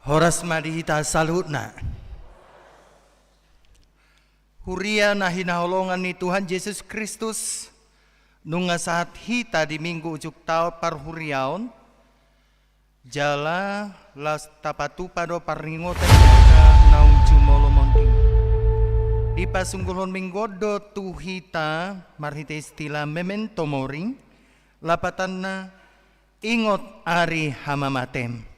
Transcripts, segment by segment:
Horas madihita salutna. Huria na hinaholongan ni Tuhan Yesus Kristus nunga saat hita di minggu ujuk tao parhuriaon jala las tapatu pado paringotan ka naung jumolo monting. Di pasunggulon minggodo tu hita marhite istilah memento mori lapatan na ingot ari hamamatem.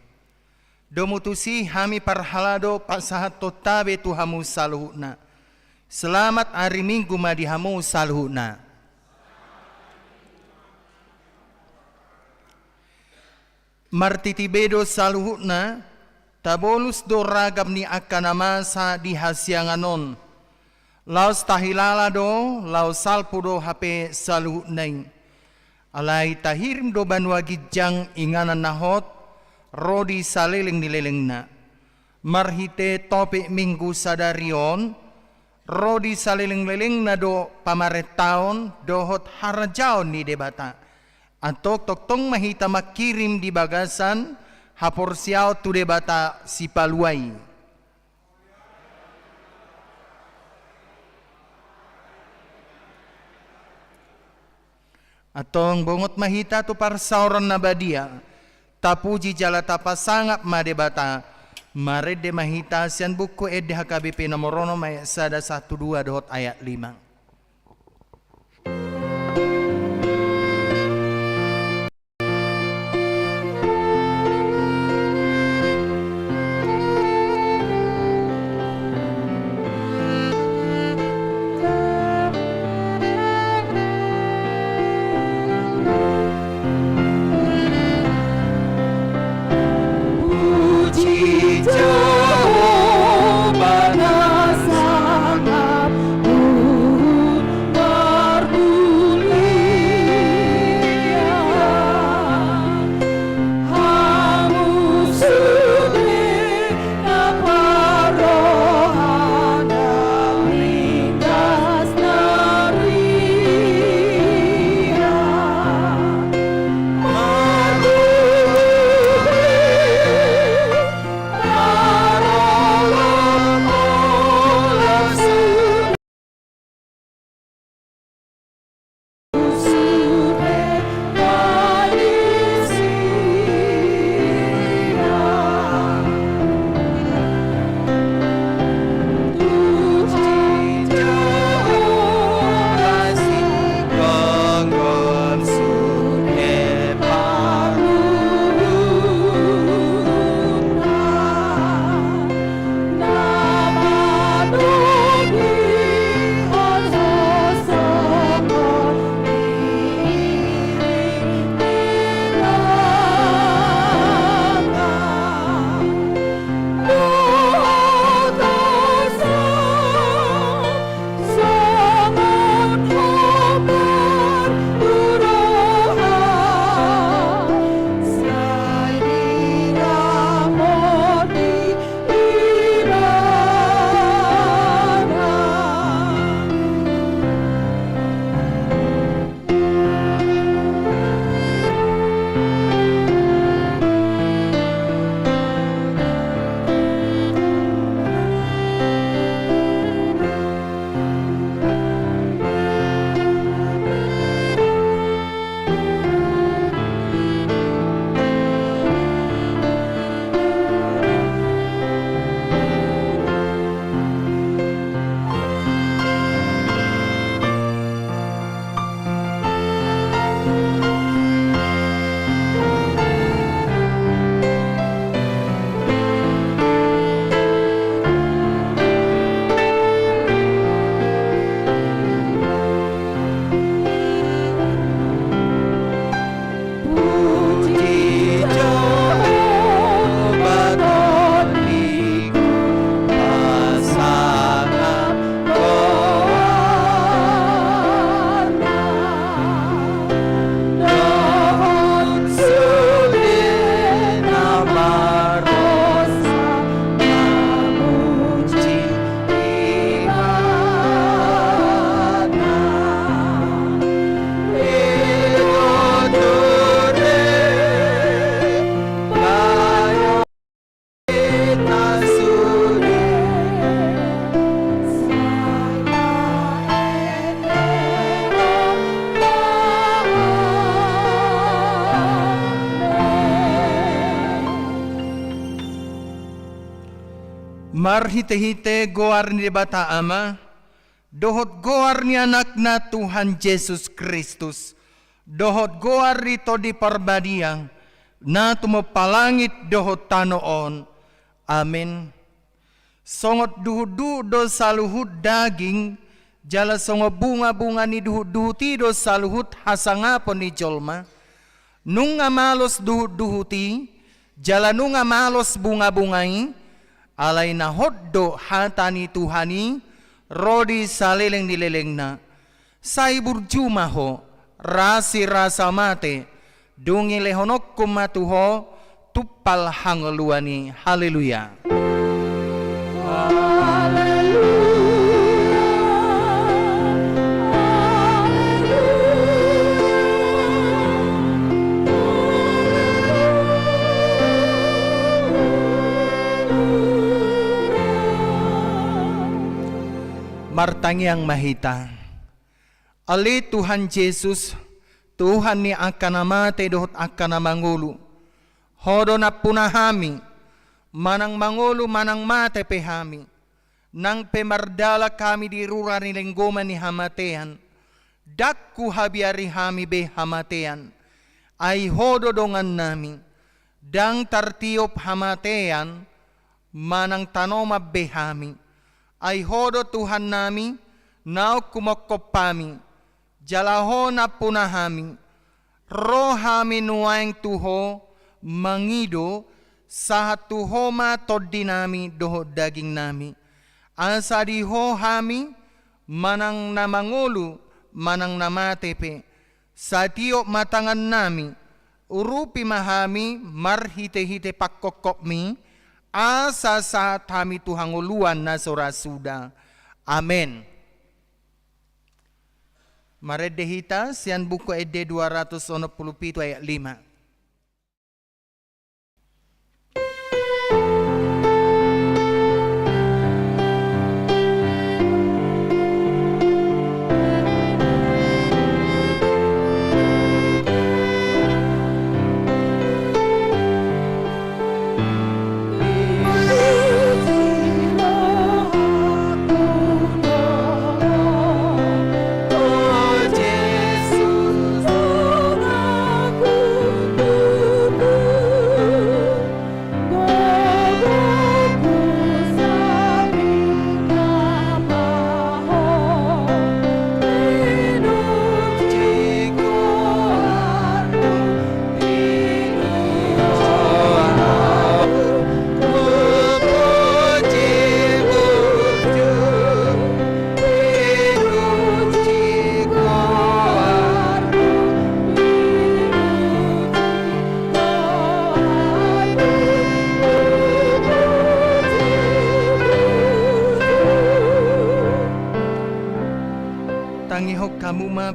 Domutusi hami parhalado pasahat totabe tu hamu saluhna. Selamat hari Minggu madi hamu saluhna. Martitibedo saluhna tabolus do ragam ni akana masa di hasianganon. Laos tahilala do laos salpudo hape saluhnai. Alai tahirim do banwa gijang inganan nahot rodi saliling nilelengna. Marhite topik minggu sadarion rodi saliling-liling na do pamaretaon dohot harajaon ni debata. Antok toktong mahita makirim di bagasan hapor siao tu debata si paluai. Atong bongot mahita tu parsauran na badia. Tapuji jala tapasangap madebata. Marede mahita sian buku ede HKBP nomorono mayat sada 12 dot ayat 5. Marhite-hite goar ni bata ama, dohot goar ni anak na Tuhan Yesus Kristus, dohot goar rito di parbadiang, na tumapalangit dohot tanoon. Amen. Songot duhu-duhu do saluhut daging, jala songo bunga-bunga ni duhu-duhuti do saluhut hasangapon ni jolma, nung amalos duhu-duhuti, jala nung amalos bunga-bungay, alay na hoddo hata ni Tuhani, rodi salileng nileleng na, sa iburjuma ho, rasi rasa mate, dungi lehonok kumatuho, tupal hangoluani. Haleluya. Martangyang mahita, ali Tuhan Yesus, Tuhan ni akan namate dohot akan namangulu, hodo na punahami, manang mangulu manang mate pehami, nang pemardala kami di rura ni lenggoman ni hamatean, dakku habiari hami be hamatean, ay hodo dongan nami, dang tartiop hamatean, manang tanoma behami, ay hodo Tuhan nami, nao kumokopami, jalaho na punahami, rohami nuaeng tuho, mangido, sa tuhoma toddi nami doho daging nami. Asa diho hami, manang namangulu, manang namatepe, sa tiyo matangan nami, urupi mahami, marhite-hite pakkokokmi, asa sa tami tuhanguluan na sorasuda. Amen. Maredehita sian buku ede 217 ayat 5.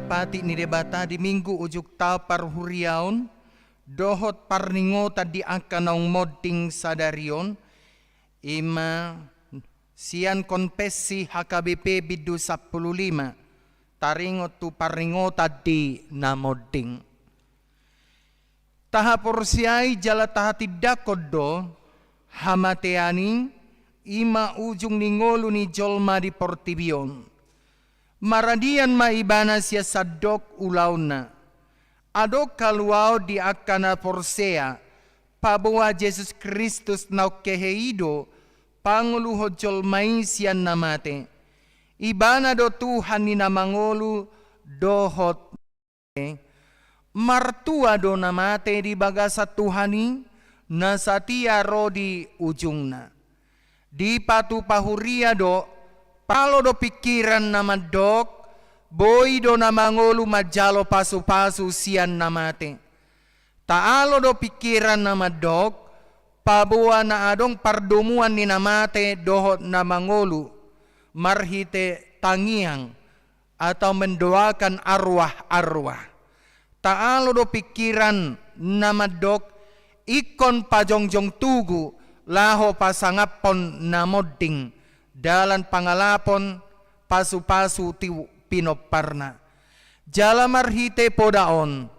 Pati ni debata di minggu ujuk tau parhuriaon, dohot parningo tadi akanong modding sadarion, ima sian konpesi HKBP bidu 15, taringot tu parningo tadi na modding. Taha porsiai jala taha tidakod do, hamateani, ima ujung ningolu ni jolma di portibion. Maradian maibana siya sadok ulauna. Adok kaluao di akana porsea, pabawa Jesus Kristus na keheido, panguluho jolmai siyan namate. Ibana do Tuhan ni namangolu dohot. Martua do namate di bagasa Tuhani, na satia rodi ujungna. Di patu pahuria do, palo do pikiran nama dok, boy do namangolu majalo pasu-pasu sian namate. Taalo do pikiran nama dok, pabuwa na adong pardomuan ni namate dohot namangolu, marhite tangiang, atau mendoakan arwah-arwah. Taalo do pikiran nama dok, ikon pajongjong tugu, laho pasangapon namodding, dalan pangalapon pasu-pasu tiu pinoparna. Jala marhite podaon,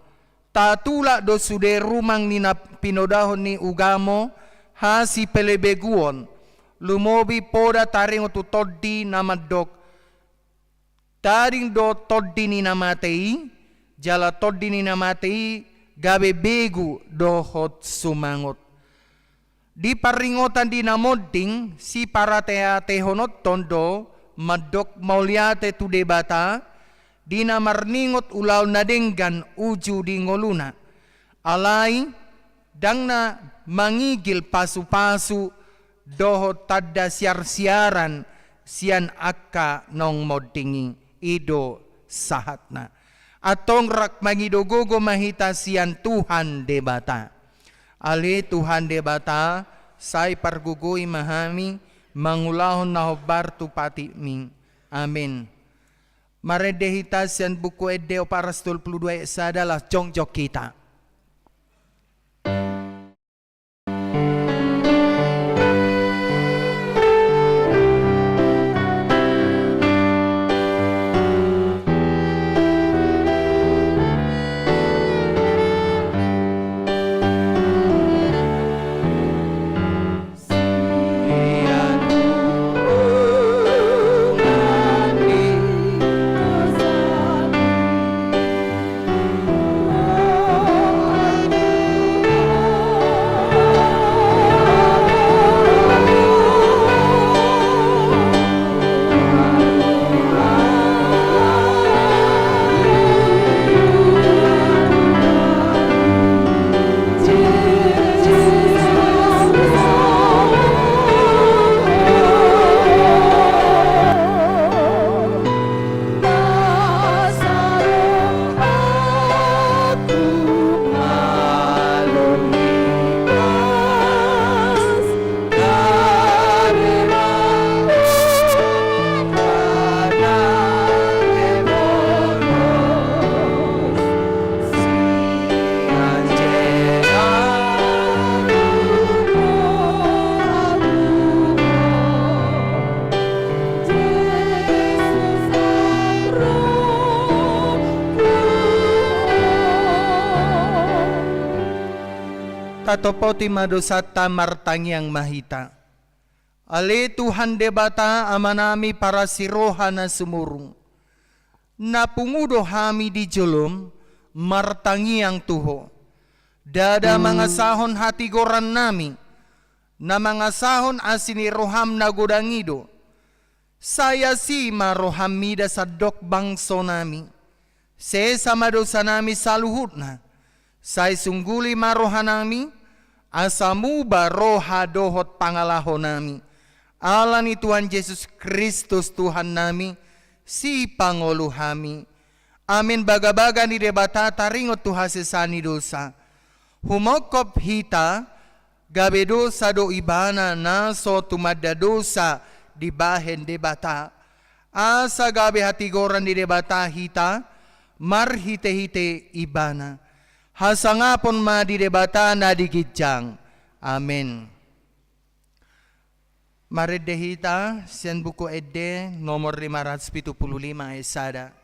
tatula do sude rumang nina pinodahon ni ugamo, hasi pelebeguon, lumobi poda taring tu toddi namadok. Taring do toddi ni namatei, jala toddi ni namatei, gabe begu dohot sumangot. Di paringotan di namoding, si para tehonot tondo, madok mauliate tu debata, di namarningot ulaw nadenggan uju di ngoluna. Alay, dang na mangigil pasu-pasu, dohot tadda siar-siaran, sian akka nong modingi, ido sahatna. Atong rak mangidogogo mahita sian Tuhan debata. Ali Tuhan debata, say pargugoy mahami, mangulahon na hobar tu pati ming. Amin. Maredehita sian buku edeo parastol 22 sadalah jongjok kita. Tatopoti madosata martangyang mahita. Ali Tuhan debata amanami para siroha na sumurung. Napungudo hami di jolom martangyang tuho. Dada mga sahon hatigoran nami. Na mga sahon asiniroham na gudangido. Saya si marohamida sa dok bangso nami. Se samadosa nami saluhut na. Say sungguli maroha nami. Asamu roha dohot pangalaho nami. Ala ni Tuhan Yesus Kristus Tuhan nami, si Pangolo hami. Amin baga-baga ni debata taringot tu hasesani dosa. Humokop hita, gabe dosa do ibana naso tumadda dosa di bahen debata. Asa gabe hatigoran di debata hita, marhite-hite ibana. Hasangapon ma di debata na digidjang. Amen. Maredehita, sian buku edde nomor 575 esada.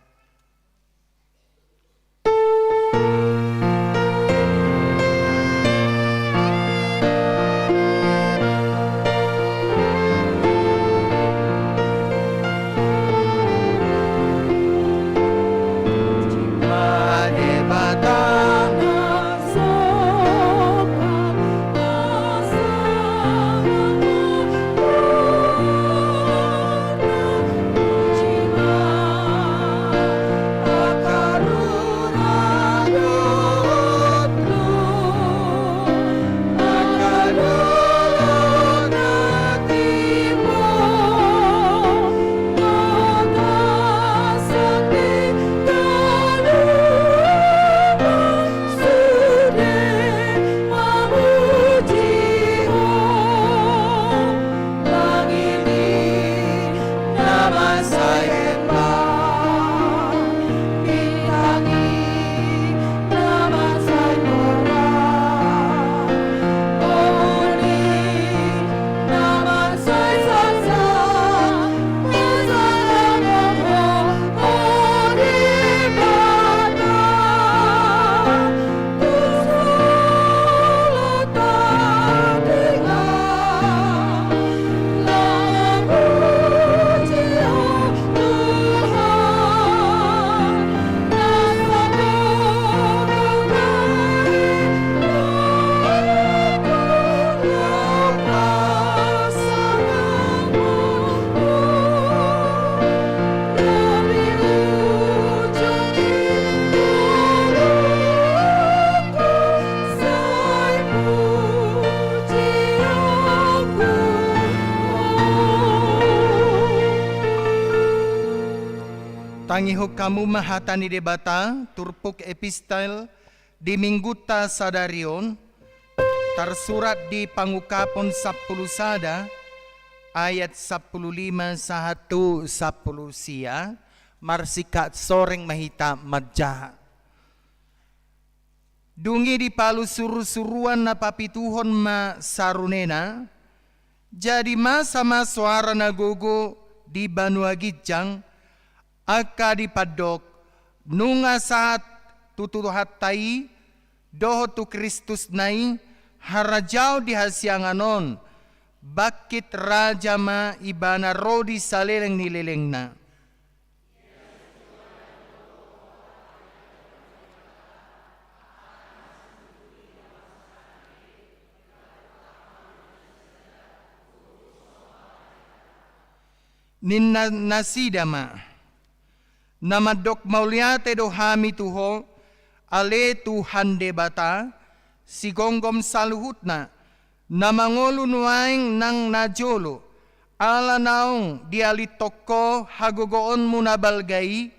Akaruna Miho kamu mahatani debata, turpuk epistel di mingguta sadarion, tersurat di pangukapon 10 sada, ayat 15 sahatu 10 sia, marsikat soreng mahita madja. Dungi di palu suru-suruan na papituhon ma sarunena, jadi sama suara nagogo di Banua Gijang, aka di padok nunga saat tutuhat tai doho tu Kristus nai harajau di hasyanganon bakit raja ma ibana rodi saleleng nilelengna. Ninna nasidama namadok mauliate do hami tuho ale Tuhan debata si gonggom saluhutna namangolu nuaing nang najolo ala naong diali toko hagogoon munabalgai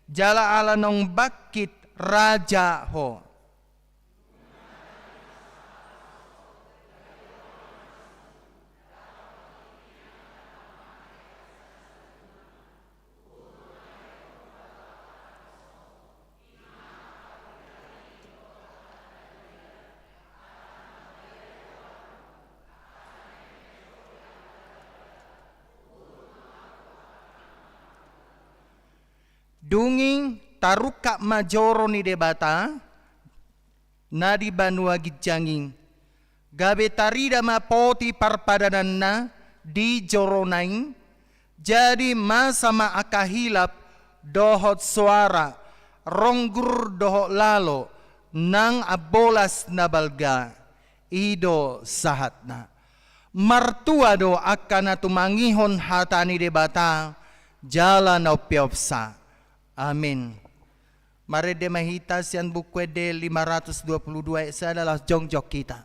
jala ala nong bakit raja ho. Dunging taruka majoro ni debata na di Banua Gijanging gabe tarida mapoti parpadananna di joronaing jadi masama akahilap dohot suara ronggur dohot lalo nang abolas na balga ido sahatna martua do akana tumangihon hatani debata jala na piopsa. Amin. Mari de mahita sian buku de 522 isa adalah jongjok kita.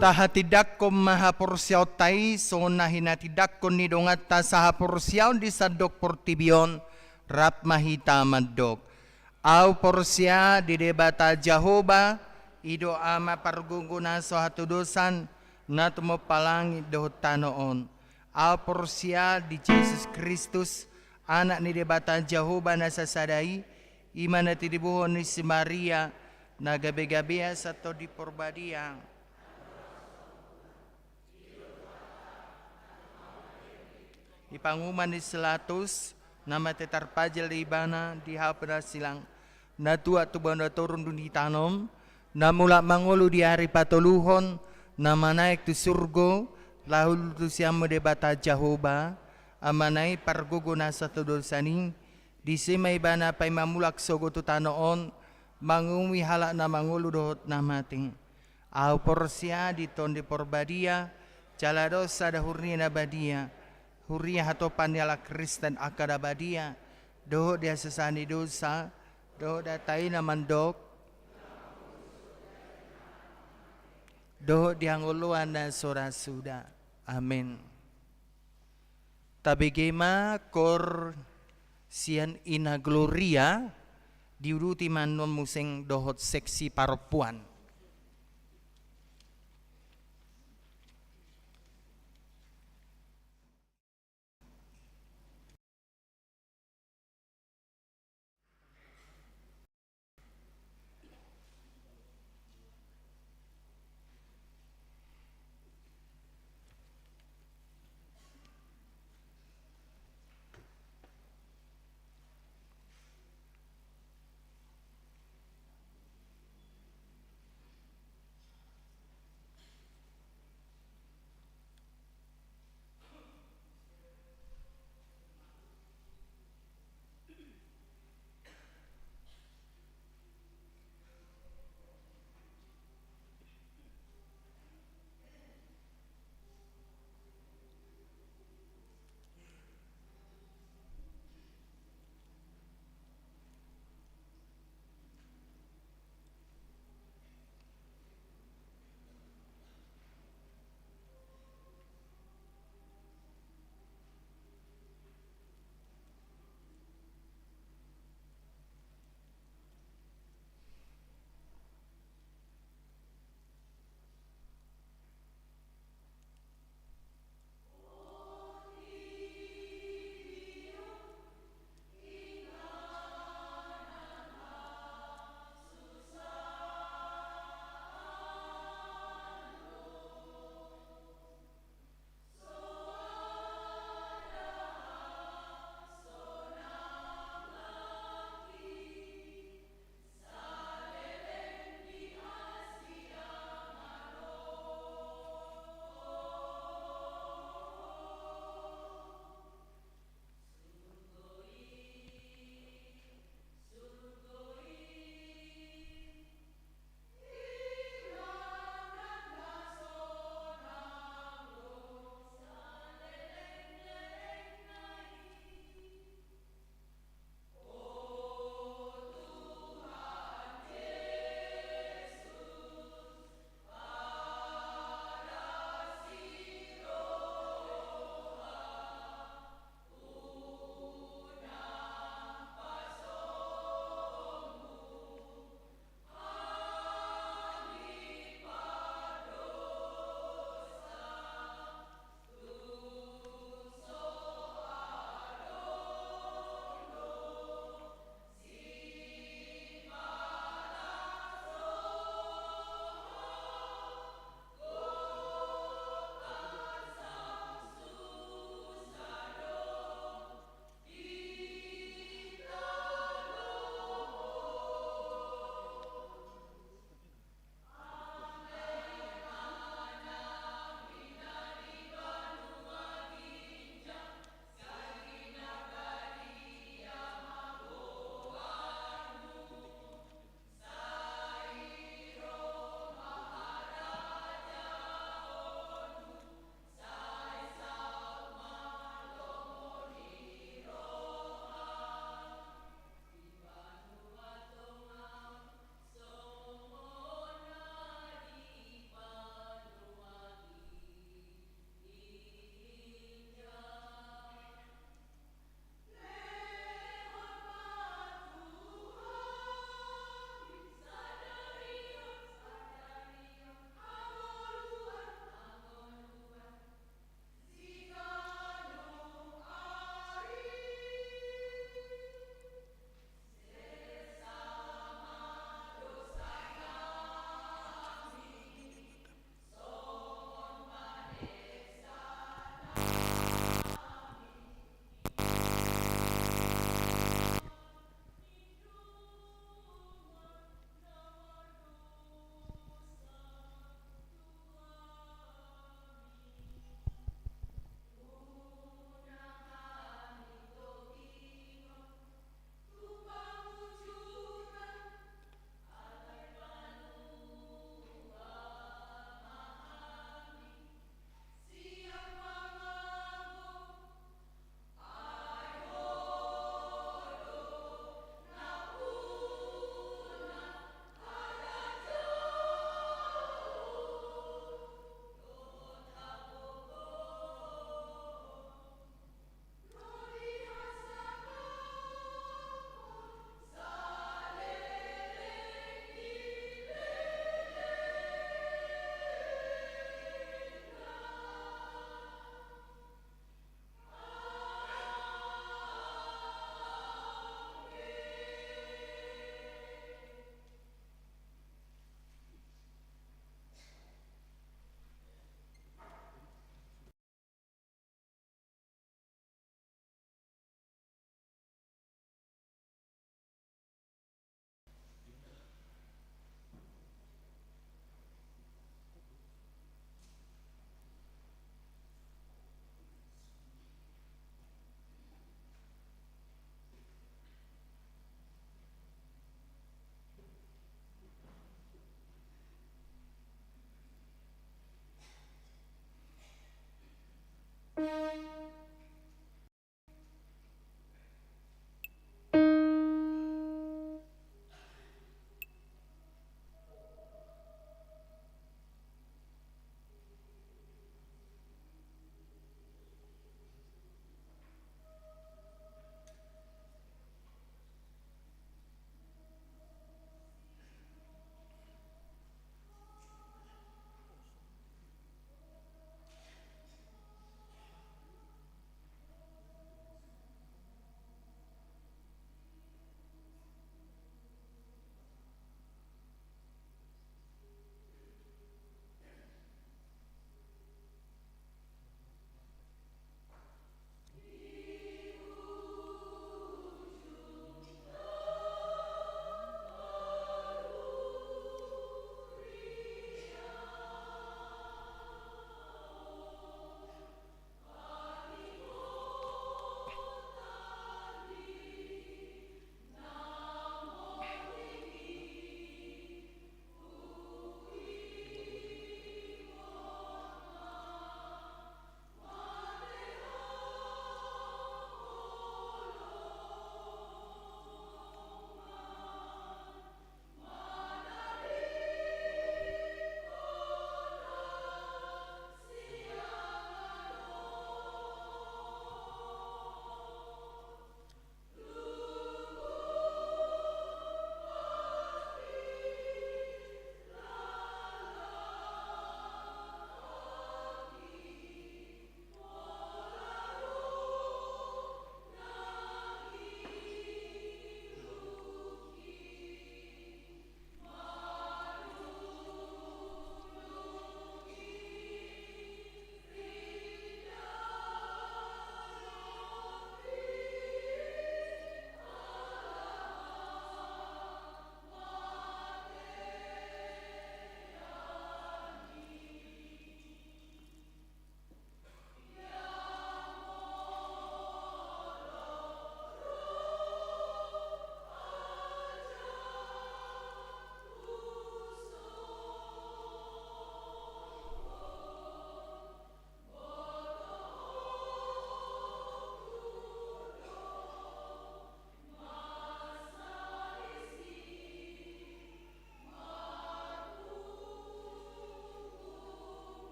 Tahatidak ko mahapursiyaw tay so nahinatidak ko nidungat ta sa hapursiyaw di sadok portibion rap mahita maddok. Aw porsya di debata Jahoba ido ama parguguna so hatudusan na tumopalang dohot tanoon. Aw porsya di Jesus Kristus anak ni debata Jahoba na sasadai ima na tidibuhon ni si Maria na gabi-gabi sa to di porbadia. Ipanguman ni selatus nama tetar pajal ibana di hapra silang natua tu banda turun dunia tanom namula mangulu di hari patoluhon nama naik tu surgo lahul tu siamu debata Jahoba amanai parguguna satu dosani di sema ibana pai mamulak sogo tu tanoon mangumi halak na mangulu dohot namating au porsia di ton di porbadia jaladosa dahurni na badia Huria hatopan yala Kristen akada badia doho dia sesani dosa doho datai namandok doho dianguluan dan sora suda. Amin. Tabegema kor sian ina gloria diuruti manon museng dohot seksi perempuan.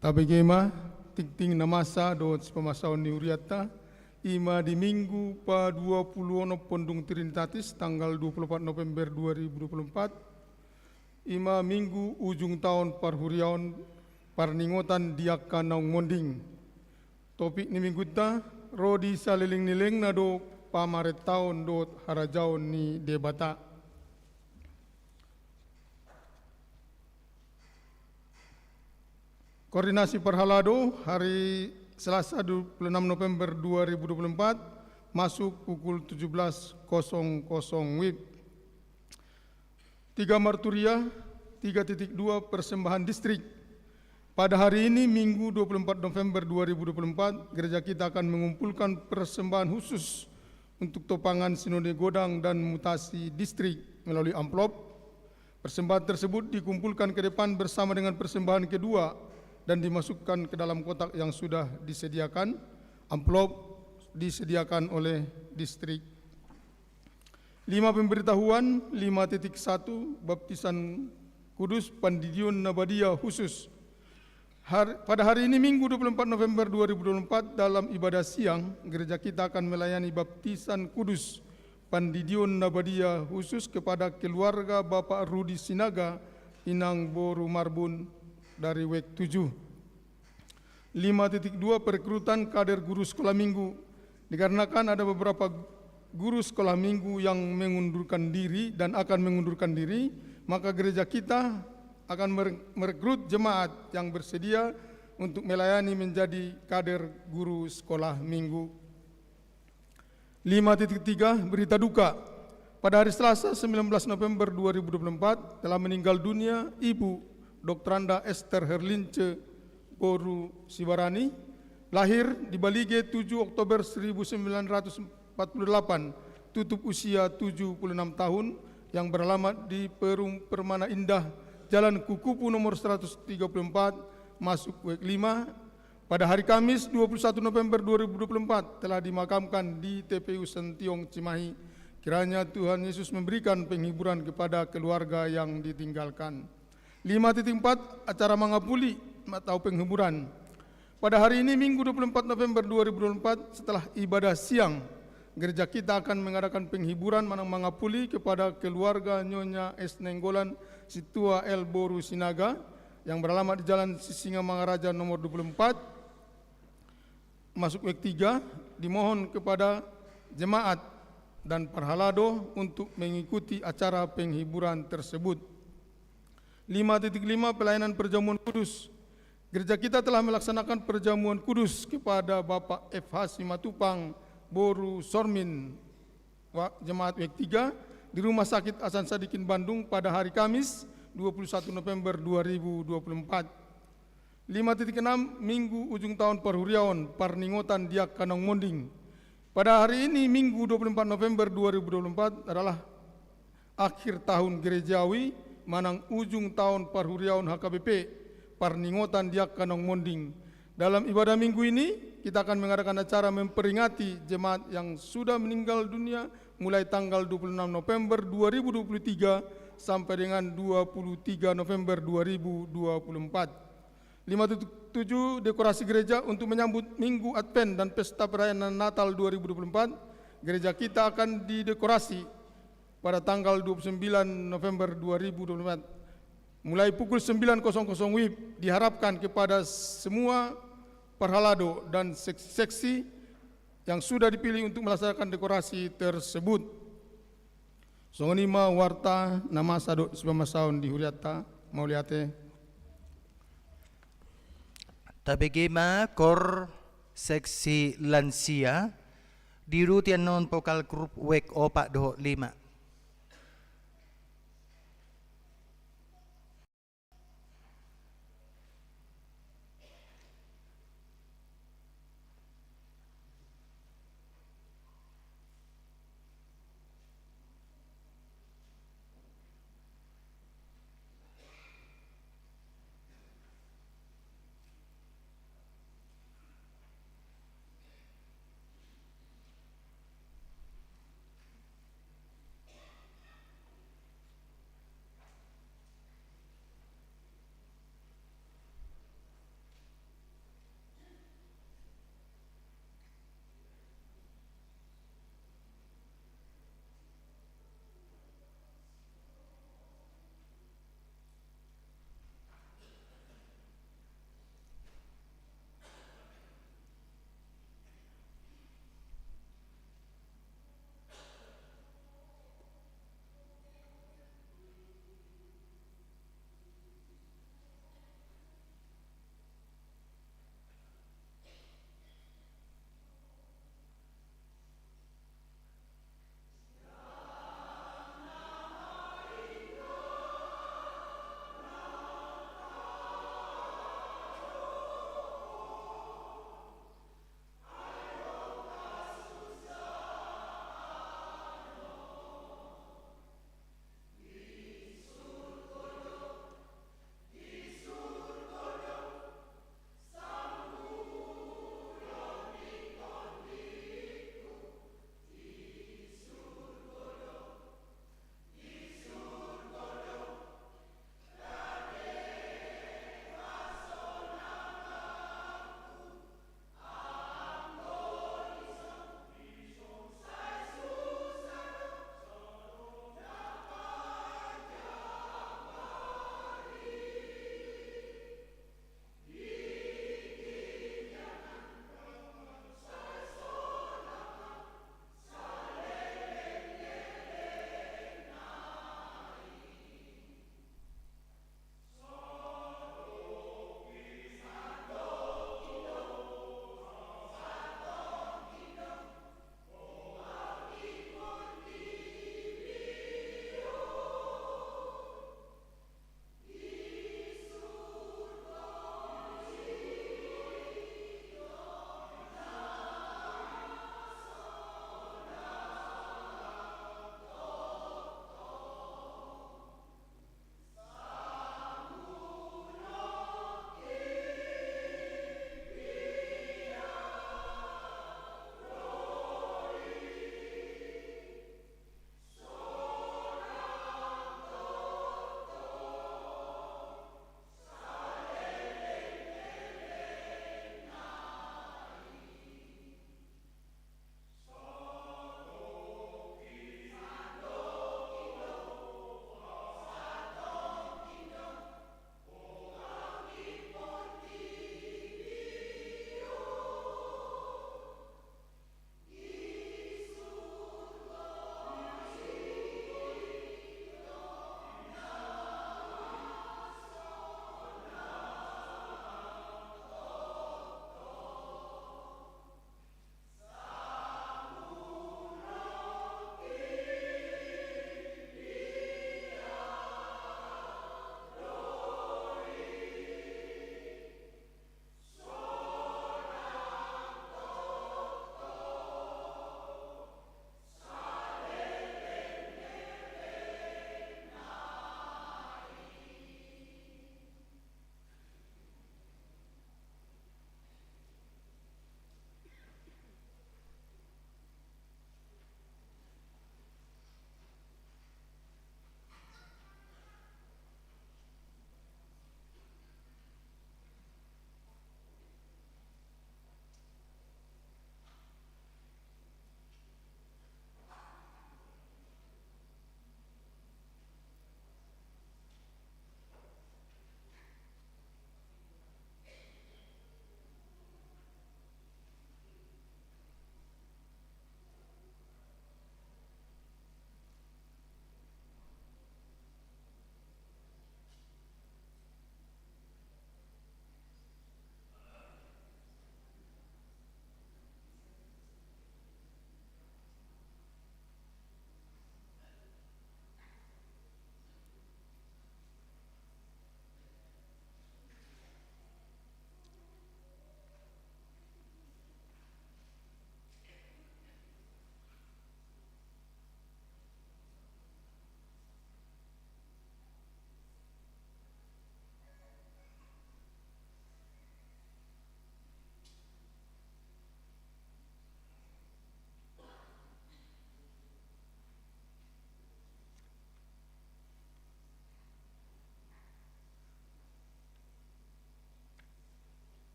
Tabegema ting namasa dot pemasaun ni Uriata ima di minggu pa 20 Pondung Trinitatis tanggal 24 November 2024 ima minggu ujung tahun parhuriaon parningotan diaka naung monding. Topik ni minggu ta rodi saliling nileng nado pamaret tahun dot harajaon ni debata. Koordinasi Parhalado hari Selasa 26 November 2024 masuk pukul 17.00 WIB. 3 Marturia 3.2 persembahan distrik. Pada hari ini Minggu 24 November 2024 gereja kita akan mengumpulkan persembahan khusus untuk topangan sinode godang dan mutasi distrik melalui amplop. Persembahan tersebut dikumpulkan ke depan bersama dengan persembahan kedua dan dimasukkan ke dalam kotak yang sudah disediakan. Amplop disediakan oleh distrik. 5 pemberitahuan 5.1 baptisan kudus Pandidion Nabadia khusus. Pada hari ini Minggu 24 November 2024 dalam ibadah siang gereja kita akan melayani baptisan kudus Pandidion Nabadia khusus kepada keluarga Bapak Rudi Sinaga Inang Boru Marbun dari WEK 7. 5.2 perekrutan kader guru sekolah minggu. Dikarenakan ada beberapa guru sekolah minggu yang mengundurkan diri dan akan mengundurkan diri, maka gereja kita akan merekrut jemaat yang bersedia untuk melayani menjadi kader guru sekolah minggu. 5.3 berita duka. Pada hari Selasa 19 November 2024 telah meninggal dunia Ibu Dr. Anda Esther Herlince Boru Sibarani, lahir di Balige 7 Oktober 1948, tutup usia 76 tahun, yang beralamat di Perum Permana Indah, Jalan Kukupu nomor 134, masuk WEK 5. Pada hari Kamis 21 November 2024 telah dimakamkan di TPU Sentiong Cimahi. Kiranya Tuhan Yesus memberikan penghiburan kepada keluarga yang ditinggalkan. 5.4 acara mangapuli atau penghiburan. Pada hari ini Minggu 24 November 2024 setelah ibadah siang gereja kita akan mengadakan penghiburan mangapuli kepada keluarga Nyonya S. Nenggolan Situa L. Boru Sinaga yang beralamat di Jalan Sisinga Mangaraja nomor 24 masuk WEK 3. Dimohon kepada jemaat dan Parhalado untuk mengikuti acara penghiburan tersebut. 5.5 pelayanan perjamuan kudus. Gereja kita telah melaksanakan perjamuan kudus kepada Bapak F.H. Simatupang Boru Sormin jemaat WEK 3 di Rumah Sakit Hasan Sadikin Bandung pada hari Kamis 21 November 2024. 5.6 Minggu ujung tahun Parhuriaon Parningotan Diak Kanong Monding. Pada hari ini Minggu 24 November 2024 adalah akhir tahun gerejawi manang ujung tahun Parhuriaon HKBP Parningotan Diak Kanong Monding. Dalam ibadah minggu ini kita akan mengadakan acara memperingati jemaat yang sudah meninggal dunia mulai tanggal 26 November 2023 sampai dengan 23 November 2024. 5.7 dekorasi gereja untuk menyambut Minggu Advent dan Pesta Perayaan Natal 2024. Gereja kita akan didekorasi pada tanggal 29 November 2024. Mulai pukul 9.00 WIB diharapkan kepada semua Parhalado dan seksi yang sudah dipilih untuk melaksanakan dekorasi tersebut. Songonima warta nama sadok sebamasaun di Huriata Mauliate. Tabegema kor seksi lansia di rutian non pokal grup WEK 425.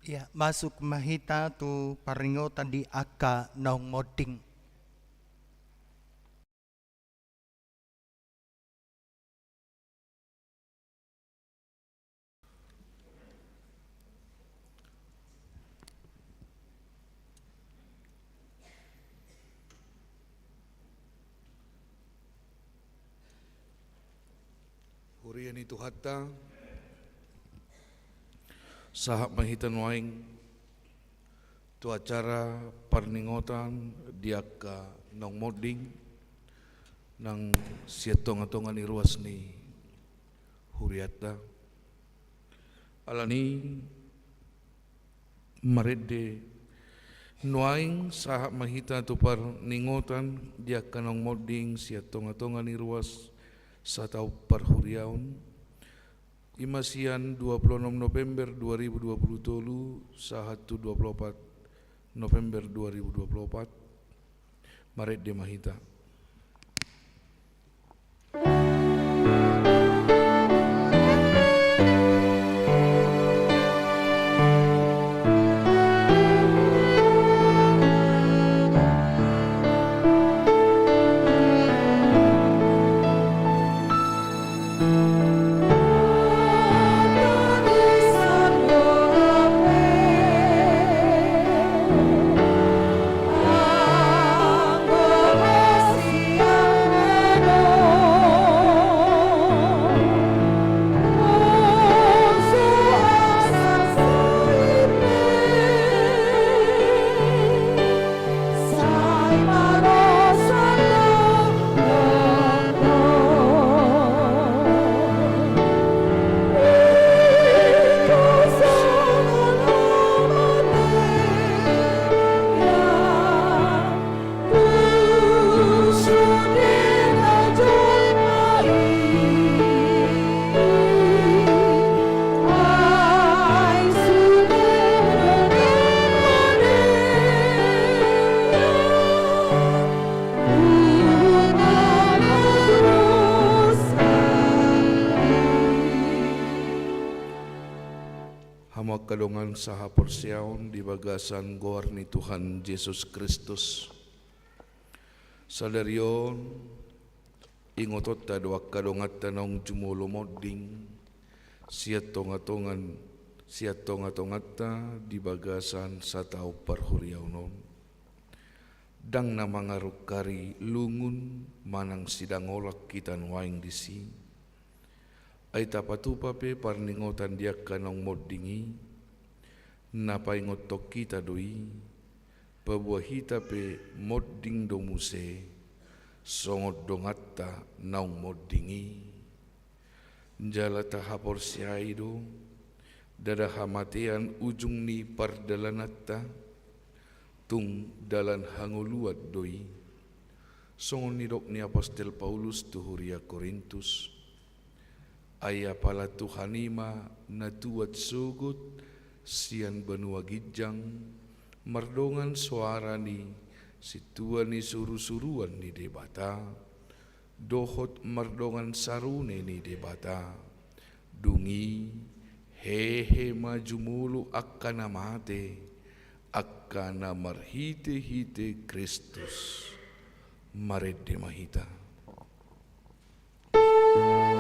Ya, masuk mahita tu paringotan di aka naung moding. Hurian itu hatta sahak mahitan waing tu acara parningotan diaka nong moding nang siatong-atongan iruas ni huriata alani marede nuaing sahak mahita tu parningotan diaka nong moding siatong-atongan iruas satau perhuriaun Imasian 26 November 2023 sahatu 24 November 2024 Maret de Mahita. Kalungan saha persiaon di bagasan goar ni Tuhan Yesus Kristus. Sadarion ingotot ta doa kalungat tanong jumulo moding siatongatongan ta di bagasan satau perhuriaunon. Dang na mangaruk kari lungun manang sidang olak kitan waing disi. Ay tapatupa pe parningotan dia kanong modingi. Napaingot tok kita doi pabuah hita pe modding domuse songot dongatta naung moddingi jala tahapor siaido dada hamatian ujung ni pardalanatta tung dalan hanguluat doi songon nidok ni Apostel Paulus tuhuria Korintus aya pala Tuhanima natuat sugut sian benua gijang merdongan suara ni situa ni suru-suruan ni debata dohot merdongan sarune ni debata dungi hehe maju mulu akkana mate akkana marhite-hite Kristus marede mahita. Oh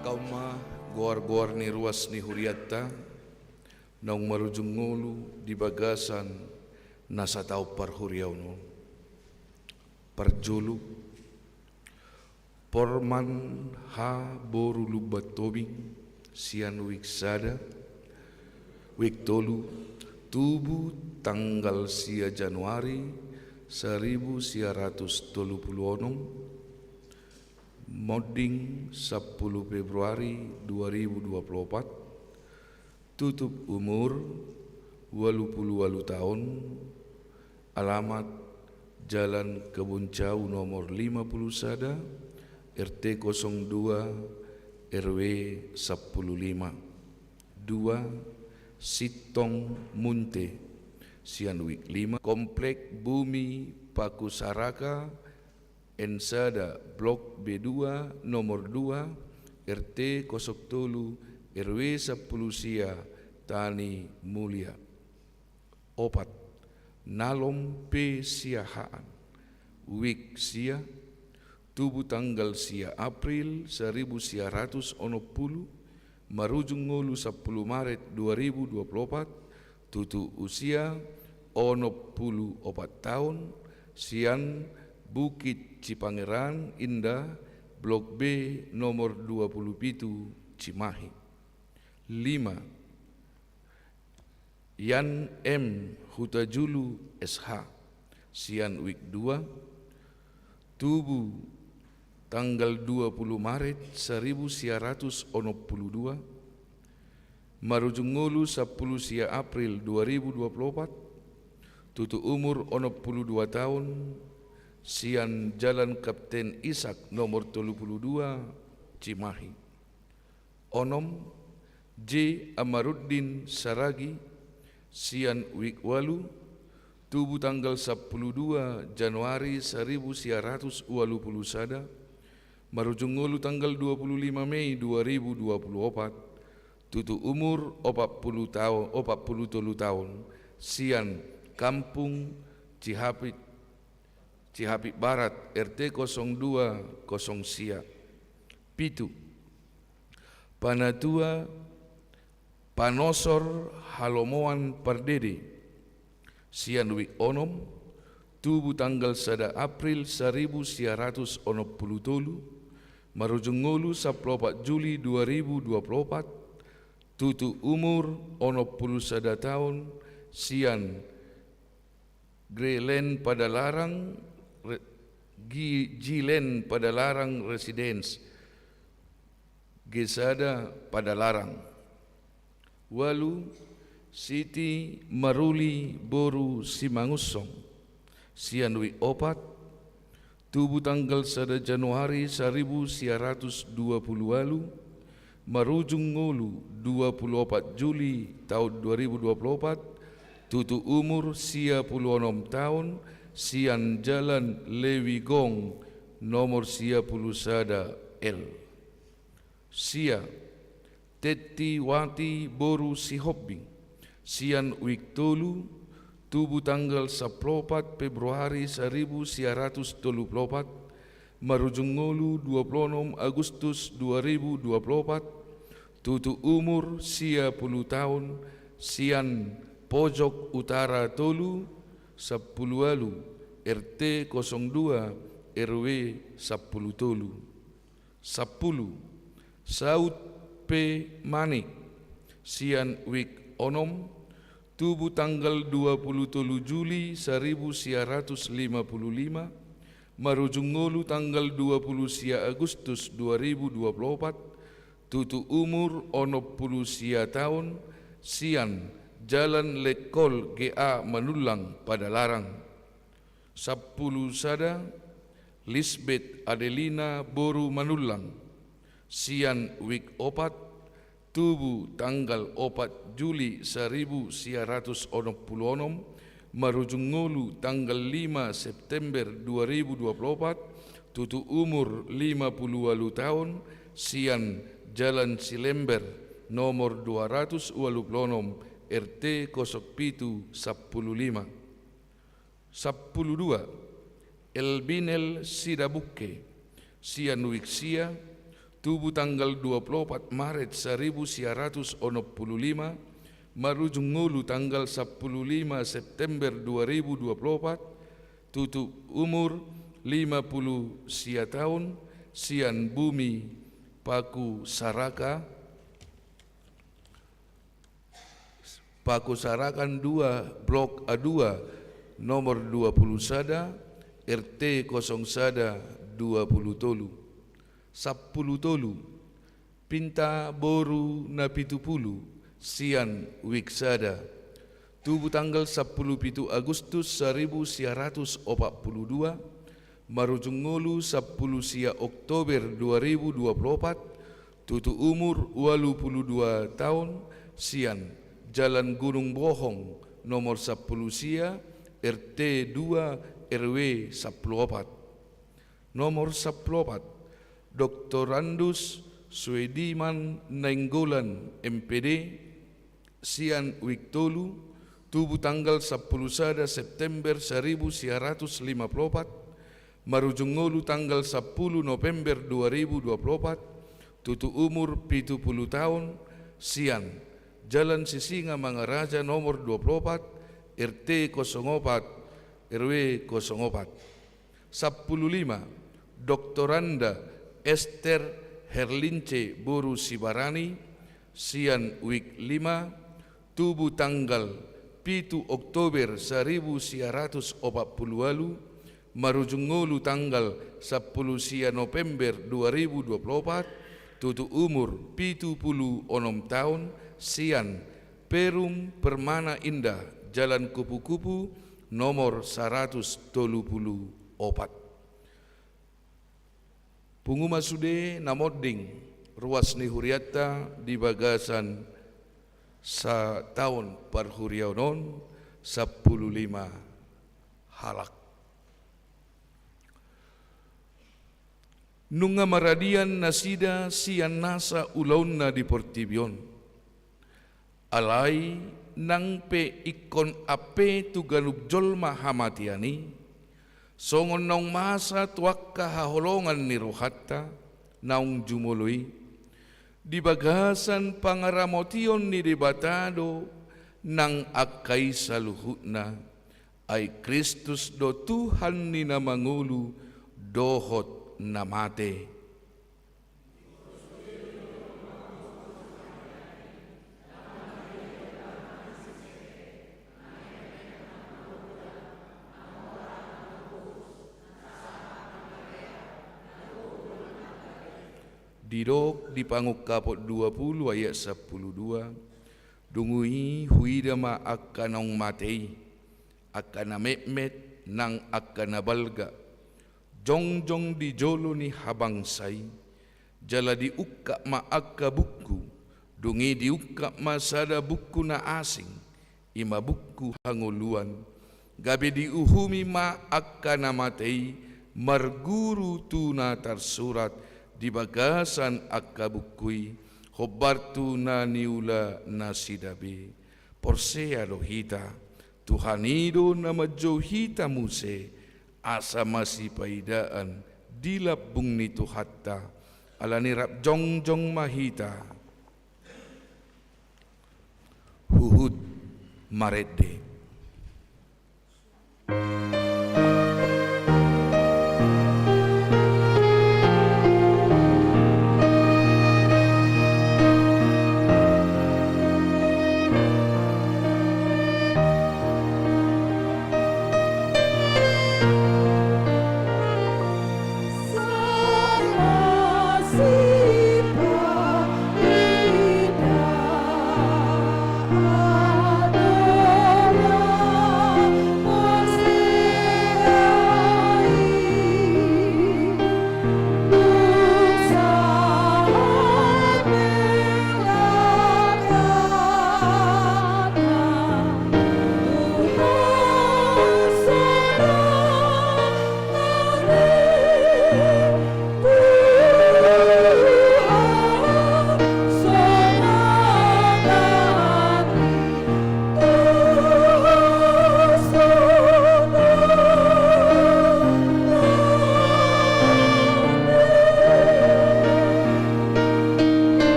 Kauma goar-goar ni ruas ni huriata naung marujung ngulu di bagasan nasa tau parhuriau no parjulu porman ha boru lubat tobing sian wiksada wiktolu tubuh tanggal sia Januari 1936 Modding 10 Februari 2024 tutup umur 88 tahun alamat Jalan Kebun Cau nomor 51 RT 02 RW 105 2 Sitong Munte Sianwik 5 Komplek Bumi Paku Saraka Ensada Blok B2 nomor 2 RT 03 RW 10 Sia Tani Mulia Opat Nalom P Siahaan Wik Sia Tubuh tanggal Sia April 1960 Marujung ngulu 10 Maret 2024 Tutu usia 64 tahun Sian Bukit Cipangeran Indah Blok B nomor 27 Cimahi 5 Yan M Hutajulu SH Sian Wik 2 Tubuh tanggal 20 Maret 1962 Marujung ngulu 10 Sia April 2024 Tutu umur 62 tahun Sian Jalan Kapten Ishak nomor 32 Cimahi Onom J. Amaruddin Saragi Sian Wik Walu Tubuh tanggal 12 Januari 1981 Marujung ngulu tanggal 25 Mei 2024 Tutu umur 40 tahun Sian Kampung Cihapit Barat RT 02 0 Sia Pitu Panatua Panosor Halomoan Pardede Sian Wik Onom Tubuh tanggal 1 April 1980 Marujung ngulu 14 Juli 2024 Tutu umur 61 tahun Sian Gilen Padalarang Residence Gesada Padalarang Walu Siti Maruli Boru Simangusong Sian Wik Opat Tubuh tanggal 1 Januari 1920 Walu Marujung ngulu 24 Juli tahun 2024 Tutu umur 56 tahun Sian Jalan Lewi Gong nomor 10 Sada L Sia Teti Wati Boru Sihobbing Sian Wik Tolu Tubuh tanggal 14 Februari 1934 Marujung ngulu 26 Agustus 2024 Tutu umur 10 tahun Sian Pojok Utara Tolu 10 Walu RT 02 RW 10 Tolu 10 Saud P Manik Sian Wik Onom Tubuh tanggal 27 Juli 1955 Marujung ngulu tanggal 20 Sia Agustus 2024 Tutu umur 60 Sia tahun Sian Jalan Lekol GA Manulang Padalarang 10 Sada Lisbeth Adelina Boru Manulang Sian Wik Opat Tubuh tanggal 4 Juli 1966 Marujung ngulu tanggal 5 September 2024 Tutu umur 58 tahun Sian Jalan Silember nomor 226 RT 07 15 12 Elbinel Sidabuke Sian Wik Sia tubuh tanggal 24 Maret 1965, marujung ngulu tanggal 15 September 2024, tutup umur 50 sia tahun, sian bumi Paku Saraka, Paku Sarakan 2, Blok A2, nomor 20 sada, RT 0 sada 20 tolu. 10 tolu, Pinta Boru Napitupulu, sian Wiksada, tubuh tanggal 10 Agustus 1942, marujung ngulu 10 sia Oktober 2024, tutu umur 82 tahun, sian Jalan Gunung Bohong, nomor 10 sia, RT 2 RW 14. Nomor 14, Dr. Andus Swediman Nainggolan MPD, sian Wiktolu, tubuh tanggal 10 sada September 1954, marujung ngulu tanggal 10 November 2024, tutu umur 70 tahun, sian Jalan Sisinga Mangaraja nomor 24, RT 04 RW 04. 15, Doktoranda Esther Herlince Boru Sibarani, sian Wik 5, tubuh tanggal 7 Oktober 1948, marujung ngulu tanggal 10 sia November 2024, tutu umur 76 tahun, sian Perum Permana Indah, Jalan Kupu-Kupu, nomor 134. Punguma sude namoding ruas ni huriata di bagasan sa tahun parhuriaunon 15 halak. Nunga maradian nasida sian nasa ulauna di Portibion. Alai nang pe ikon ape tu galuk jolma hamatiani, songon naung masa tuakka haholongan ni rohatta, naung jumului, di bagasan pangaramotion ni debatado, nang akai saluhutna, ay Kristus do Tuhan ni namangulu, dohot namate. Didok di panguk kapot 20 ayat 12, dungui huidama akanong matei, akana mekmet nang akana balga, jongjong di jolo ni habangsay, jala di ukka ma akka buku, dungi di ukka ma sada buku na asing, ima buku hanguluan, gabi di uhumi ma akana matei, marguru tuna tarsurat, di bagasan akabukui hobartu na niula na sidabi porsea lohita Tuhanido na majohita muse asa masipaidaan dilabung nito hatta alani rap jongjong mahita huhud marede. Adora,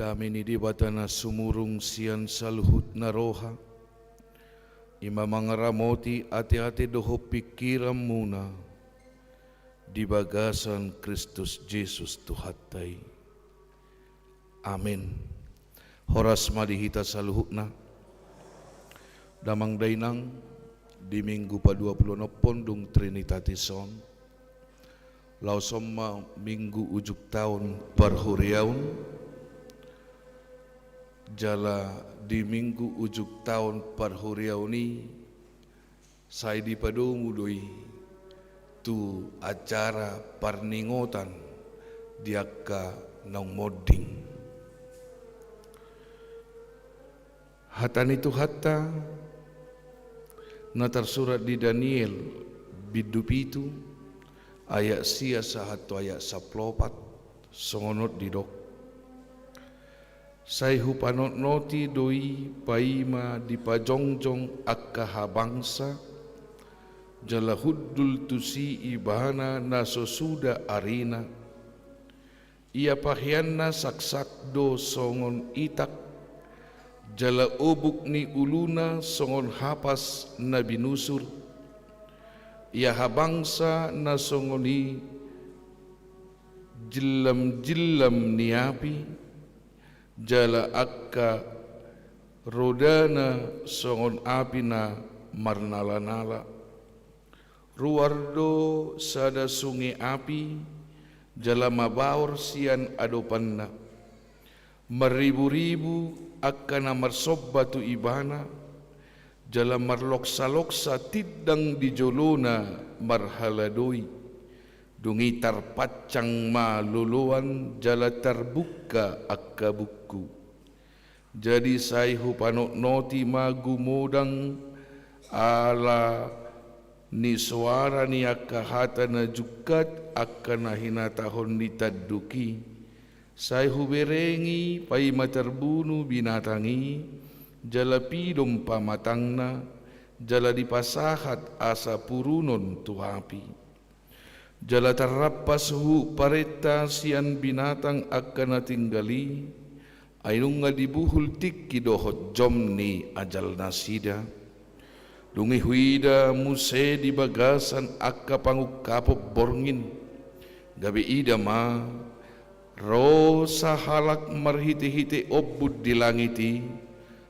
Damini di batana sumurung sian saluhut na roha. Ima mangaramoti ati-ati doho pikiran muna. Di bagasan Kristus Yesus Tuhatai. Amin. Horas madihita saluhutna. Damang dainang di minggu pa-20 pondung Trinitatis Son. Lausoma minggu ujuk tahun parhuriaun. Jala di minggu ujuk tahun parhuriauni saya di padomudoi tu acara parningotan diaka nang moding. Hatan itu hatta na tersurat di Daniel bidupitu ayat sia sahatu ayat 14 songonot didok. Sai hupanot noti doi paima di pajongjong akka bangsa jala huddul tusi ibana nasosuda arina ia pahianna saksak do songon itak jala obuk ni uluna songon hapas na binusur ia habangsa na songoni jilam niapi jala akka rodana songon api na marnala-nala ruardo sada sungai api jala mabaur sian adopanna maribu-ribu akka na marsobbatu ibana jala marloksa-loksa tidang di jolona marhaladoi dungi tarpacang maluluan jala terbuka akka buku jadi saihu panok noti magumodang ala ni suara ni akka hata na jukat akka na hinatahon ni tadduki saihu berengi pai materbunu binatangi jala pidom pamatangna jala dipasahat asa purunon tuhapi jala terrapas hu pareta sian binatang akan tinggali ainung nga dibuhul tikki dohot jomni ajal nasida dungi huida muse di bagasan akka pangukapop borngin gabi ida ma ro sahalak marhiti-hiti obud di langiti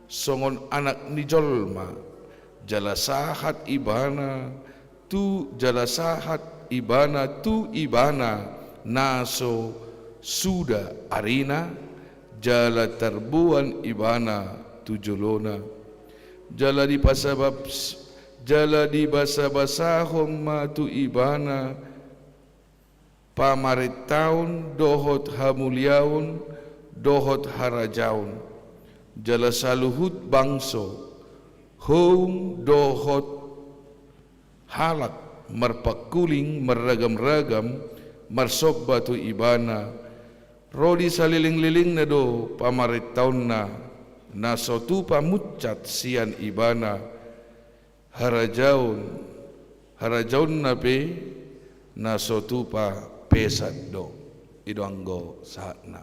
songon anak ni jolma jala sahat ibana tu ibana naso suda arina jala terbuan ibana tu jolona jala di basa-basahom ma tu ibana pamaritaun dohot hamuliaun dohot harajaun jala saluhut bangso hong dohot halak marpakuling meragam-ragam marsobbatu ibana rodi saliling-liling na do pamaritaun na nasotu pamucat sian ibana harajaun na pe nasotu pa pesat do idoanggo saatna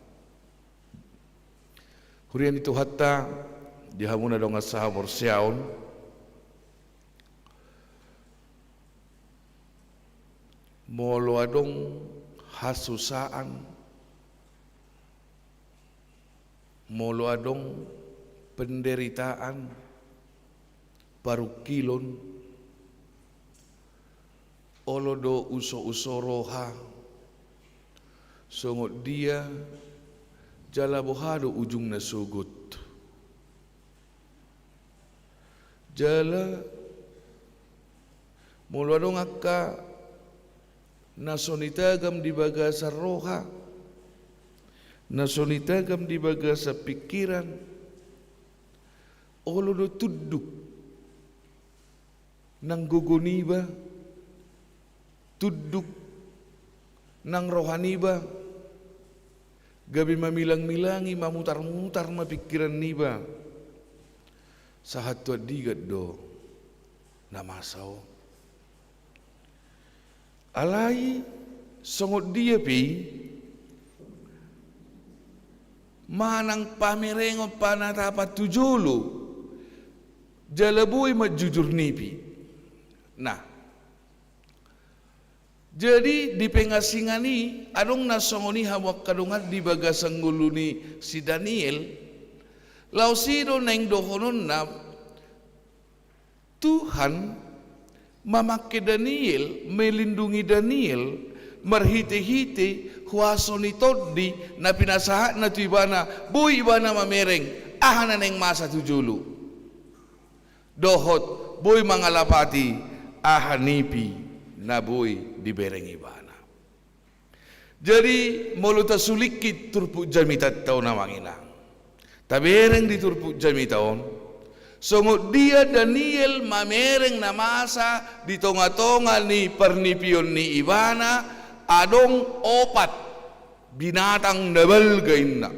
hurian itu hatta dihamuna dong sahabor siaun molo adong hasusaan molo adong penderitaan parukilon olo do uso roha songot dia jala bohado ujung na sugut jala mulu adong akka nasonitagam di bagasa roha nasonitagam di bagasa pikiran olo do tudduk nang guguniba tudduk nang rohaniba gabi mamilang-milangi mamutar-mutar mapikiran niba sahat tua digat do namasaw alai songot dia pi manang pamerengot panatapat tujolo jalaboy majujur nipi. Nah, jadi di pengasingani adong nasongoni hawak kadungan di bagasang nguluni si Daniel lausido neng dohonon na Tuhan memakai Daniel, melindungi Daniel, merhite-hite huasoni todi na pinasahat na tu ibana boy ibana mamereng ahana neng masa tujulu dohot boy mangalapati ahanipi na boy dibereng ibana. Jadi moluta sulikit turpu jamitat taon na manginang tabereng di turpu jamitaon songo dia Daniel mamereng na masa di tonga-tonga ni pernipion ni ibana adong opat binatang nabalgain na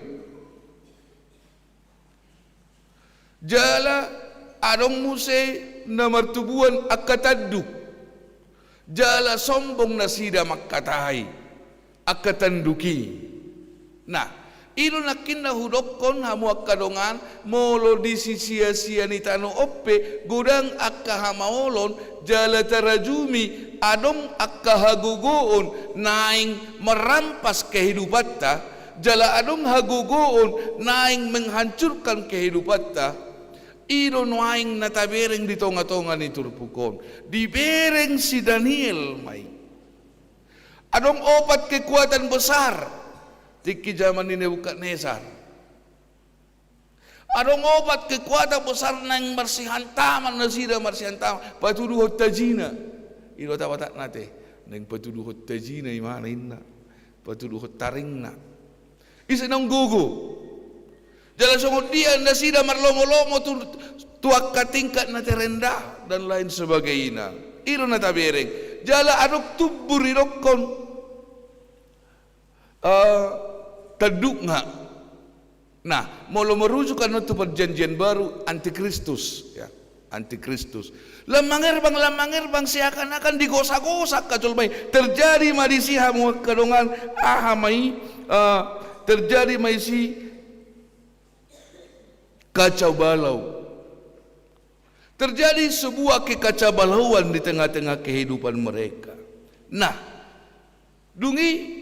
jala adong muse na martubuan akataduk jala sombong na sida makatahay akatanduki. Nah, ino nakin na hudokon hamu akadongan molo di sia-sia ni tano oppe gudang akahamaolon jala tarajumi adong akahagugoon naing merampas kehidupatta jala adong hagugoon naing menghancurkan kehidupatta. Ino nuaing natabereng di tonga-tonga ni turpukon dibereng si Daniel may adong opat kekuatan besar tiki zaman ni Nebukadnezar adong opat kekuatan besar nang marsihan taman na sida marsihan taman patuduhot tajina ino tawatak nate nang patuduhot tajina imana inna patuduhot taringna isa nang gugu jalan songot dia na sida marlomo-lomo tuak katingkat na terendah dan lain sebagainya. Iro na tabereng. Jala adok tubur irokon taduk nga. Nah, molo merujukan itu perjanjian baru antikristus ya, antikristus. Lamangir bang seakan-akan digosak-gosak kaculmai terjadi madisi hamu kadongan ahamai terjadi maisi kacau balau. Terjadi sebuah kekacaubalauan di tengah-tengah kehidupan mereka. Nah, dungi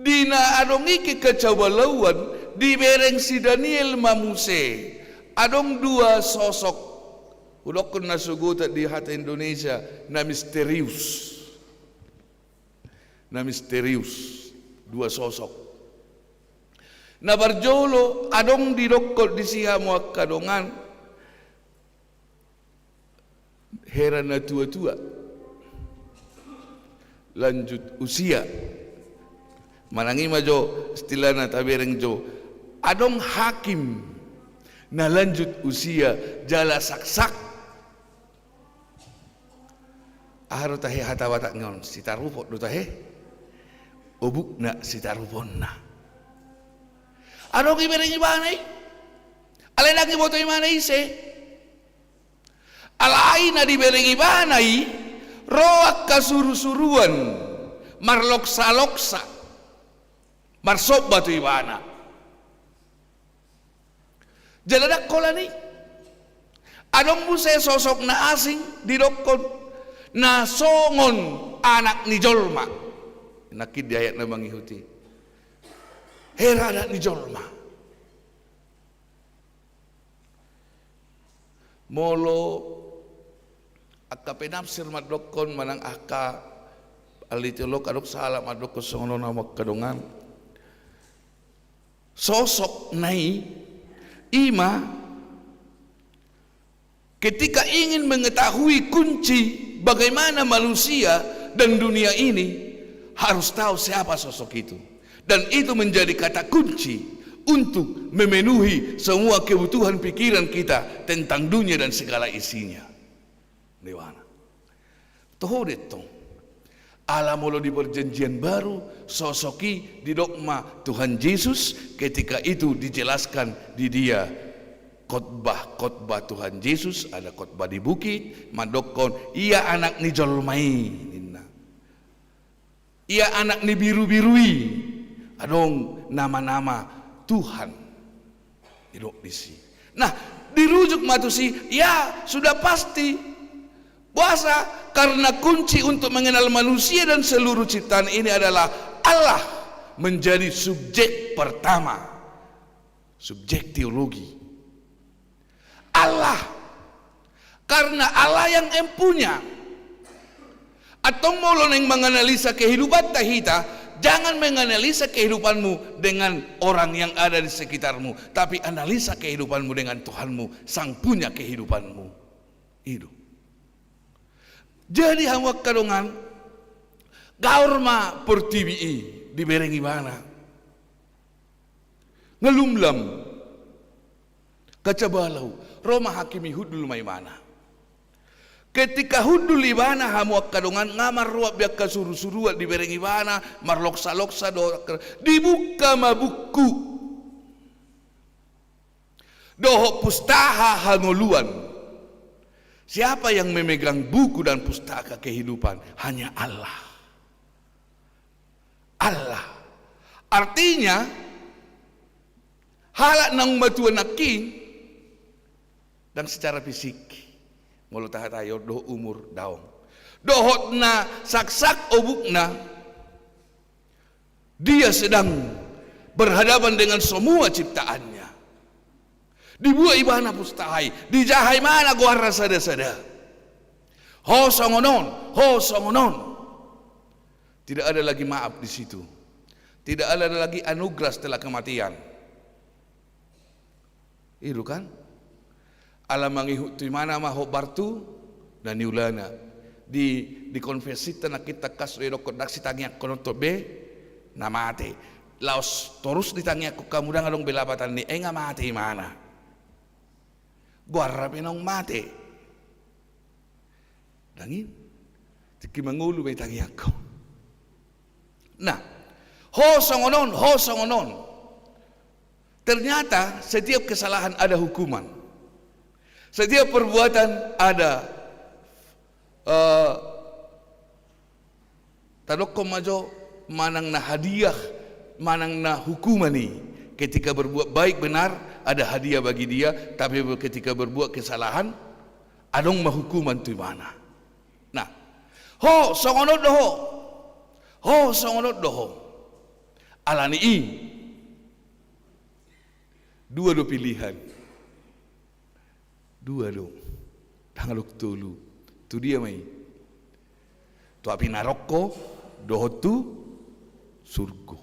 dina adongi kekacaubalauan dibereng si Daniel mamuse. Adong dua sosok udokon na sugutat di hati Indonesia na misterius. Na misterius. Dua sosok. Na barjolo adong didokot di siha muak kadongan heran na tua-tua lanjut usia manangi majo istilah na tabereng jo adong hakim na lanjut usia jala saksak aharo tahe hatawatak ngon sitarupot do tahe obuk na sitarupon na adong ibereng ibanay alay lagi boto imanay ise alay na dibereng ibanay roak kasuru-suruan marloksa-loksa marsop batu ibana jaladak kola ni adong muse sosok na asing didokon na songon anak ni jolma nakid di ayat na mangihuti hera anak ni jolma molo akka penafsir madokon manang akka alitolok adok salah madok songono nama kadongan sosok nai ima ketika ingin mengetahui kunci bagaimana manusia dan dunia ini harus tahu siapa sosok itu. Dan itu menjadi kata kunci untuk memenuhi semua kebutuhan pikiran kita tentang dunia dan segala isinya. Dewana. Tohodetong. Alamolo di perjanjian baru sosoki di dogma Tuhan Yesus ketika itu dijelaskan di dia khotbah Tuhan Yesus ada khotbah di bukit madokon ia anak ni jolmai ia anak ni biru-birui adong nama-nama Tuhan hidup di sini. Nah, dirujuk matusi, ya sudah pasti puasa, karena kunci untuk mengenal manusia dan seluruh ciptaan ini adalah Allah menjadi subjek pertama, subjek teologi. Allah, karena Allah yang empunya. Atau mau yang menganalisa kehidupan tahita, jangan menganalisa kehidupanmu dengan orang yang ada di sekitarmu, tapi analisa kehidupanmu dengan Tuhanmu, sang punya kehidupanmu. Itu. Jadi hawak kadongan, gaur ma pertibii diberengi mana, ngelumlam, kacabalau, Roma hakimi hudul maimana. Ketika hudul ibana hamuak kadongan ngamar ruap biak kasuru-suruat diberengi ibana marloksa-loksa dibuka mabuku doho pustaha hangoluan. Siapa yang memegang buku dan pustaka kehidupan? Hanya Allah. Allah. Artinya halak nang batuan nakin dan secara fisik. Mulu tayo doh umur daong dohot na saksak obukna, dia sedang berhadapan dengan semua ciptaannya. Dibuat ibana pustahai, dijahai mana gua rasa sada. Ho songonon. Tidak ada lagi maaf di situ. Tidak ada lagi anugerah setelah kematian. Itu kan? Alam mangihut tu mana maho bartu dan niulana di konversi tanah kita kasih dokter daksi tanya kono tobe namate laos terus ditanya ku kamu dah ngadong belabatan ni enga mati mana gua rapinong mate dangin tiki mangulu be tanya aku. Nah ho songonon ternyata setiap kesalahan ada hukuman. Setiap perbuatan ada tadokkom majo manang na hadiah, manang na hukumani. Ketika berbuat baik benar ada hadiah bagi dia, tapi ketika berbuat kesalahan adong mahukuman tu mana. Nah, ho songonot doho. Alani i dua pilihan. Dua dong, tangaluk tulu, tu dia mai. Tu api naroko, dohotu, surgo.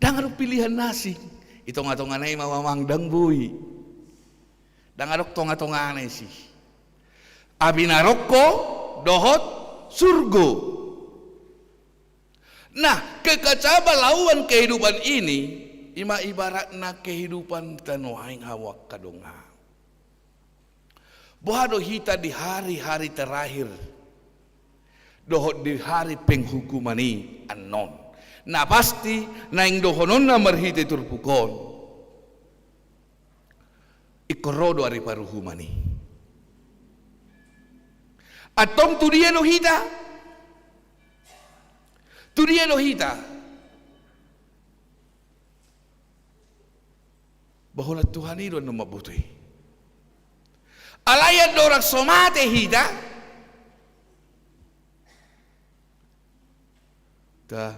Tangaluk pilihan nasi, itu ngatonganai mawamangdang bui. Tangaluk tongatonganai sih. Api naroko, dohot, surgo. Nah, kekacaba lawan kehidupan ini, ibaratna kehidupan tanuhaing hawak kadonga. Bohado hita di hari-hari terakhir, dohot di hari penghukuman ini anon. Nah pasti naing dohonon na marhite turpukon. Ikorodo ari paruhumani. Atong tu dia no hita. Bahwa Tuhan itu no mabuti. Alayat dorak somate hida ta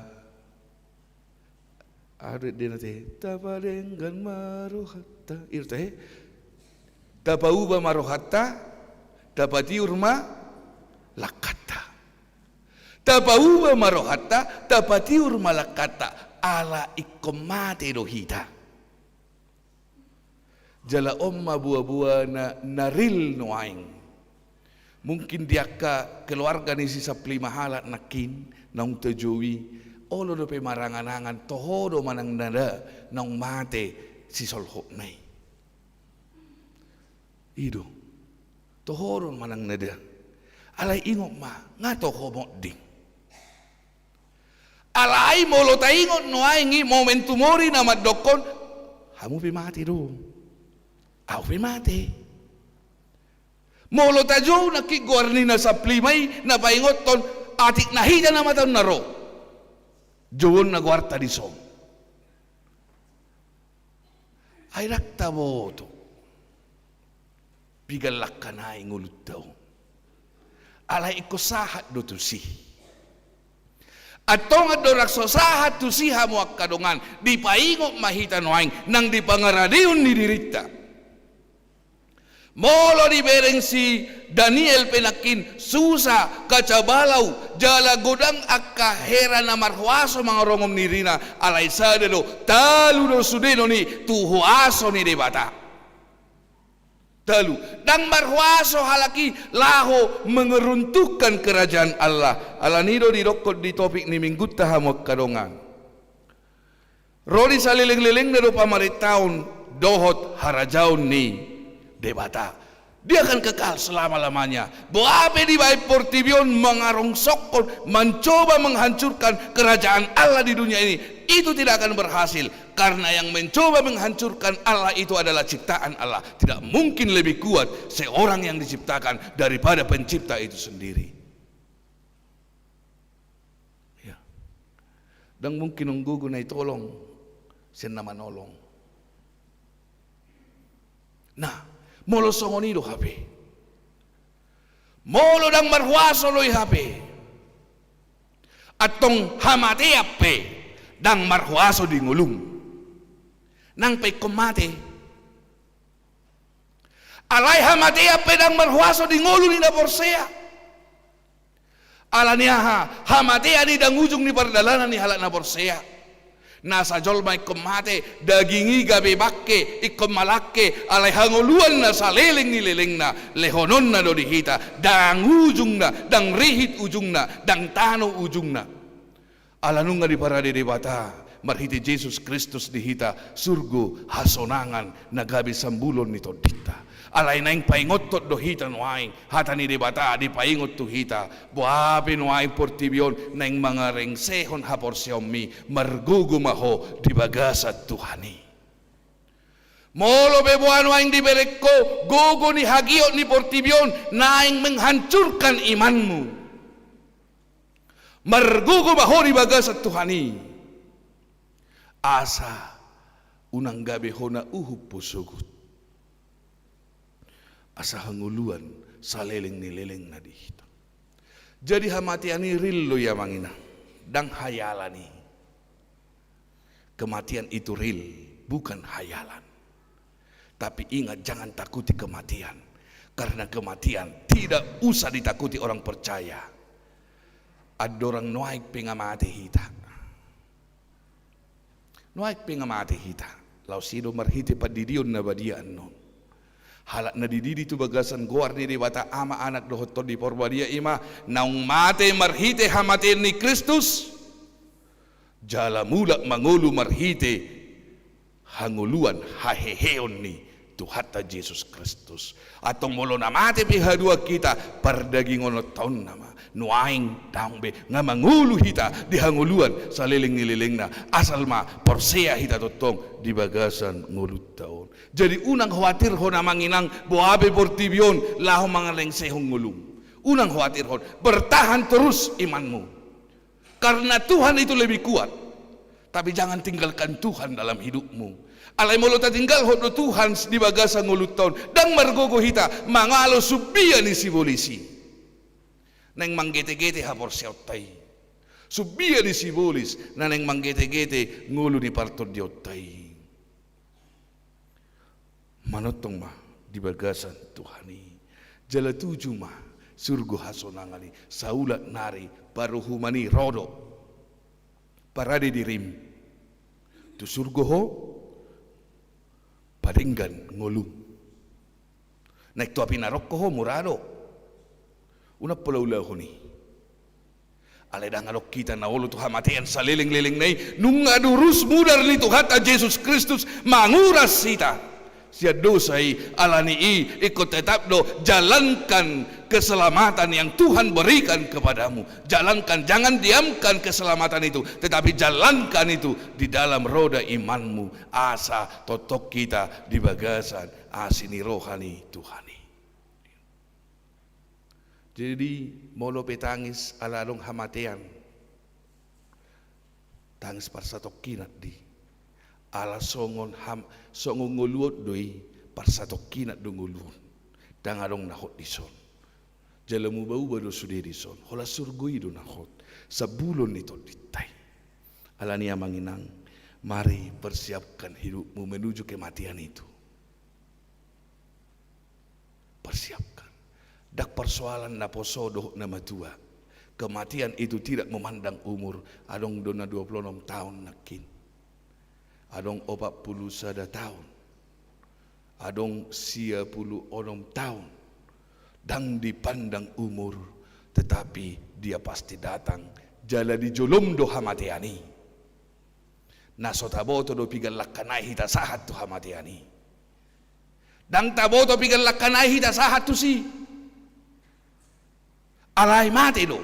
ada di nanti tabalenggan marohata irte tapauba marohata tapati urma lakata tapauba marohata tapati urma lakata ala ikomate dohita jala omma buah-buah na naril noaing. Mungkin dia ka keluarga ni sisa plima halat nakin naung tejowi olo do pe maranganangan tohodo manang nada naung mate si solho nai. Ido tohodo manang nada alai ingok ma ngato homo ding. Alai molo taingot noaingi momentumori nama dokon hamu pe mati do. Au mati. Molo tajo nakigwarni na sa plimay na paingot ton atik nahida na matan naro. Jowon na gwarta di som. ay raktabo to. Pigalak ka na ingulut daw. Alay ikosahat do to si. At tong do raksosahat to si hamo akadongan. Di paingo mahita noaing nang di pangaradiyon ni dirita. Molo di bereng si Daniel penakin susa kacabalaw jala godang akahera na marhuaso mga rongom ni Rina alay sadelo talu do sudeno ni tuhuaso ni debata talu dang marhuaso halaki laho mengeruntuhkan kerajaan Allah alanido di dokot di topik ni minggut tahamok kadongan rodi saliling-liling na do pamaritaon dohot harajaon ni debata. Dia akan kekal selama-lamanya. Boape di baik Portibion mengarongsokkan, mencoba menghancurkan kerajaan Allah di dunia ini. Itu tidak akan berhasil. Karena yang mencoba menghancurkan Allah itu adalah ciptaan Allah. Tidak mungkin lebih kuat seorang yang diciptakan daripada pencipta itu sendiri. Ya. Dan mungkin nunggu na itolong, senama nolong. Nah, molo songoni do hape. Molo dang marhuaso loy hape. Atong hamate ape dang marhuaso di ngulung. Nang pe komate. Alay hamate ape dang marhuaso di ngulung ni na porsea. Alania hamate ani dang ujung ni pardalanan ni halak na porsea. Nasa jolmay kumate dagingi gabi bakke ikom malake alay hanguluan na sa leleng ni leleng na lehonon na do dihita dang ujung na dang rihit ujung na dang tano ujung na alanung nga di parade di bata marhiti Jesus Kristus dihita surgo hasonangan na gabi sambulon nito dita alay na yung paingot do hita nuaing hata ni di bata di paingot to hita buhabi nuaing Portibion na yung mga rengsehon hapor siyomi margugumaho di bagasat Tuhani molo bebuano ang di berekko gugo ni hagio ni Portibion na yung menghancurkan imanmu margugumaho di bagasat Tuhani asa unang gabi ho na uhup pusugot asa hanguluan sa leleng ni leleng na dihita. Jadi hamatian ni real lo ya mangina. Dang hayalan ni. Kematian itu real, bukan hayalan. Tapi ingat jangan takuti kematian. Karena kematian tidak usah ditakuti orang percaya. Ada orang nuaik pengamati hita. Nuaik pengamati hita. Lau sido marhiti padidion na badian non. Halak na dididi tu bagasan goar ni dewata ama anak dohotor di porbadia ima naung mate marhite hamate ni Kristus jala mulak mangulu marhite hanguluan haheheon ni Tuhata Yesus Kristus atong molo na mate pihadua kita pardagingon taon nama nuaing daungbe nga mangulu hita di hanguluan sa liling nililing na asal ma porsea hita totong di bagasan ngulut taon. Jadi unang khawatir ho na manginang buhabe Portibion laho mga lengsehong ngulung. Unang khawatir ho bertahan terus imanmu karena Tuhan itu lebih kuat. Tapi jangan tinggalkan Tuhan dalam hidupmu. Alay molo ta tinggal ho do Tuhan di bagasan ngulut taon dang margogo hita mangalo subia ni si polisi. Neng manggete-gete hapor siyautay. Subia di sibolis na neng manggete-gete ngulu ni parto diotay. Manotong ma di bagasan Tuhani. Jala tuju ma surgo hasonangali saulat nari paruhumani rodo. Parade dirim. Tu surgo ho paringgan ngulung. Naik tu api narok ko ho murado. Una pulaw-law ni. Alay da ngalok kita na ulo to hamatian sa liling-liling na nung adurus mudar ni Tuhata Jesus Kristus manguras sita. Siya dosay alani ikut tetap do jalankan keselamatan yang Tuhan berikan kepadamu. Jalankan, jangan diamkan keselamatan itu, tetapi jalankan itu di dalam roda imanmu. Asa totok kita di bagasan asini rohani Tuhani. Jadi molo petangis alalong hamatean tangis parsatok kinat di ala songon nguluot doi parsatokinat do nguluon dangadong nahot dison jalamu bau bado sude dison hola surgui do nahot sabulon nito ditay alania manginang mari persiapkan hidupmu menuju kematian itu. Persiapkan. Dak persoalan na posodoh na matua. Kematian itu tidak memandang umur. Adong dona 26 tahun nakin. Adong 41 tahun. Adong 56 tahun. Dang dipandang umur. Tetapi dia pasti datang. Jala di jolom do hamatiani. Nasotaboto do pigal lakanai hita sahat tu hamatiani. Dang taboto pigal lakanai hita sahat tu si. Alai mati do.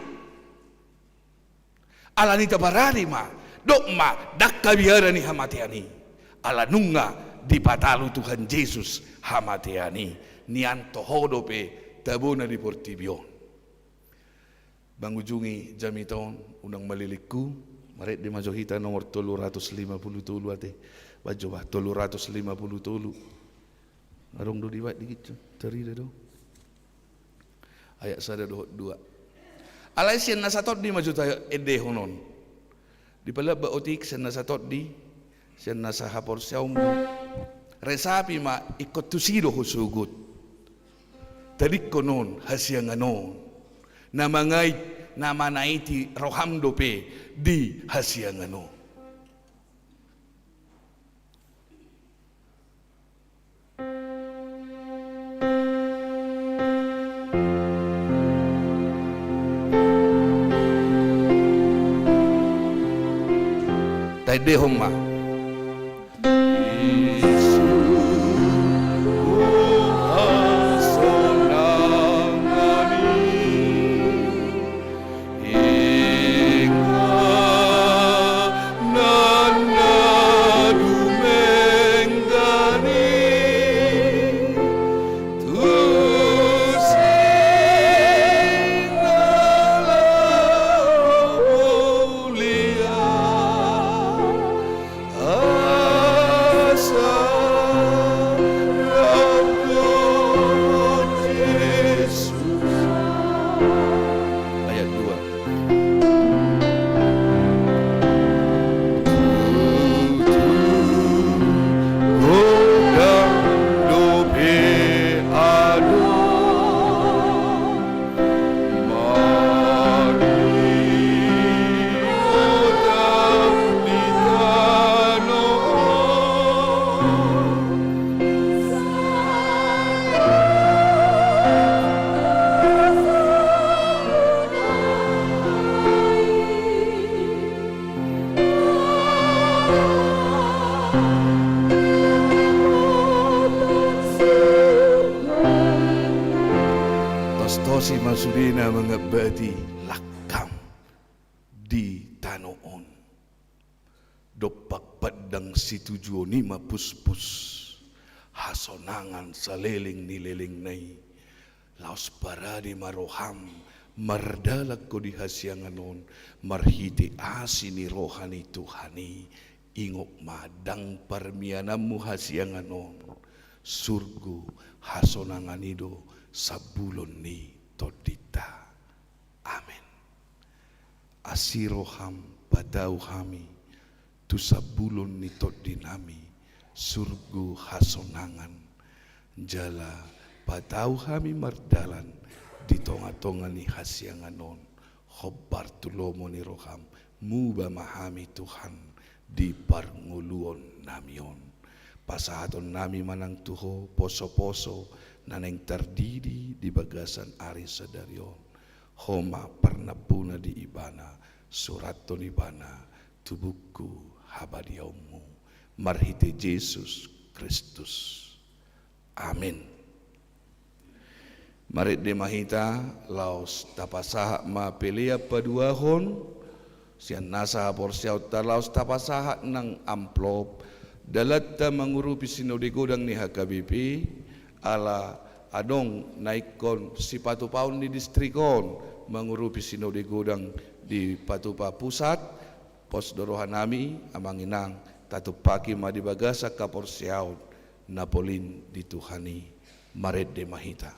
Alani tabarari ma. Dok ma dakka biara ni hamatiani. Ala nunga dipatalu Tuhan Yesus hamatiani. Nianto hodope tabona di portibion. Bangujungi jamiton unang maliliku. Maret di majohita nomor 353 ate. Bajoba 353. Arong do diwat dikit teri do. Ayat sada do 2. Alai sian nasatot di majuta ede honon. Di pala ba otik sian nasatot di sian nasahapor siaum. Resapi ma ikot tusido husugut. Tadi konon hasianganon. Namangay namanaiti roham dope di hasiangano. Taide homma. Si masudina mga bati lakam di tanoon dopak padang situjuo ni mapuspus hasonangan sa leling nileling nay laos paradi maroham mardalag ko di hasyanganon marhiti asi ni rohani Tuhani ingok madang parmianamu hasyanganon surgu hasonangan ido sabulon ni todita. Amin. Asiroham badau hami tu sabulon ni todinami surgu hasonangan jala badau hami mardalan di tonga-tonga ni hasyanganon khobar tulomo ni roham muba mahami Tuhan di parnguluon namion pasahaton nami manang tuho poso-poso naneng terdiri di bagasan ari sadarion homa parnapuna di ibana suraton ibana tubuku habadiaumu marhite Yesus Kristus. Amin. Marit de mahita laos tapasaha ma pelia paduahon sian nasa porsiaw talaos tapasaha ng amplop dalat ta mangurupi sinodi godang ni HKBP ala adong naikon si Patupaon di distrikon mangurupi sinodi godang di Patupa pusat pos dorohan nami amanginang tatu paki madibagasa kaporsiaon napolin dituhani maret de mahita.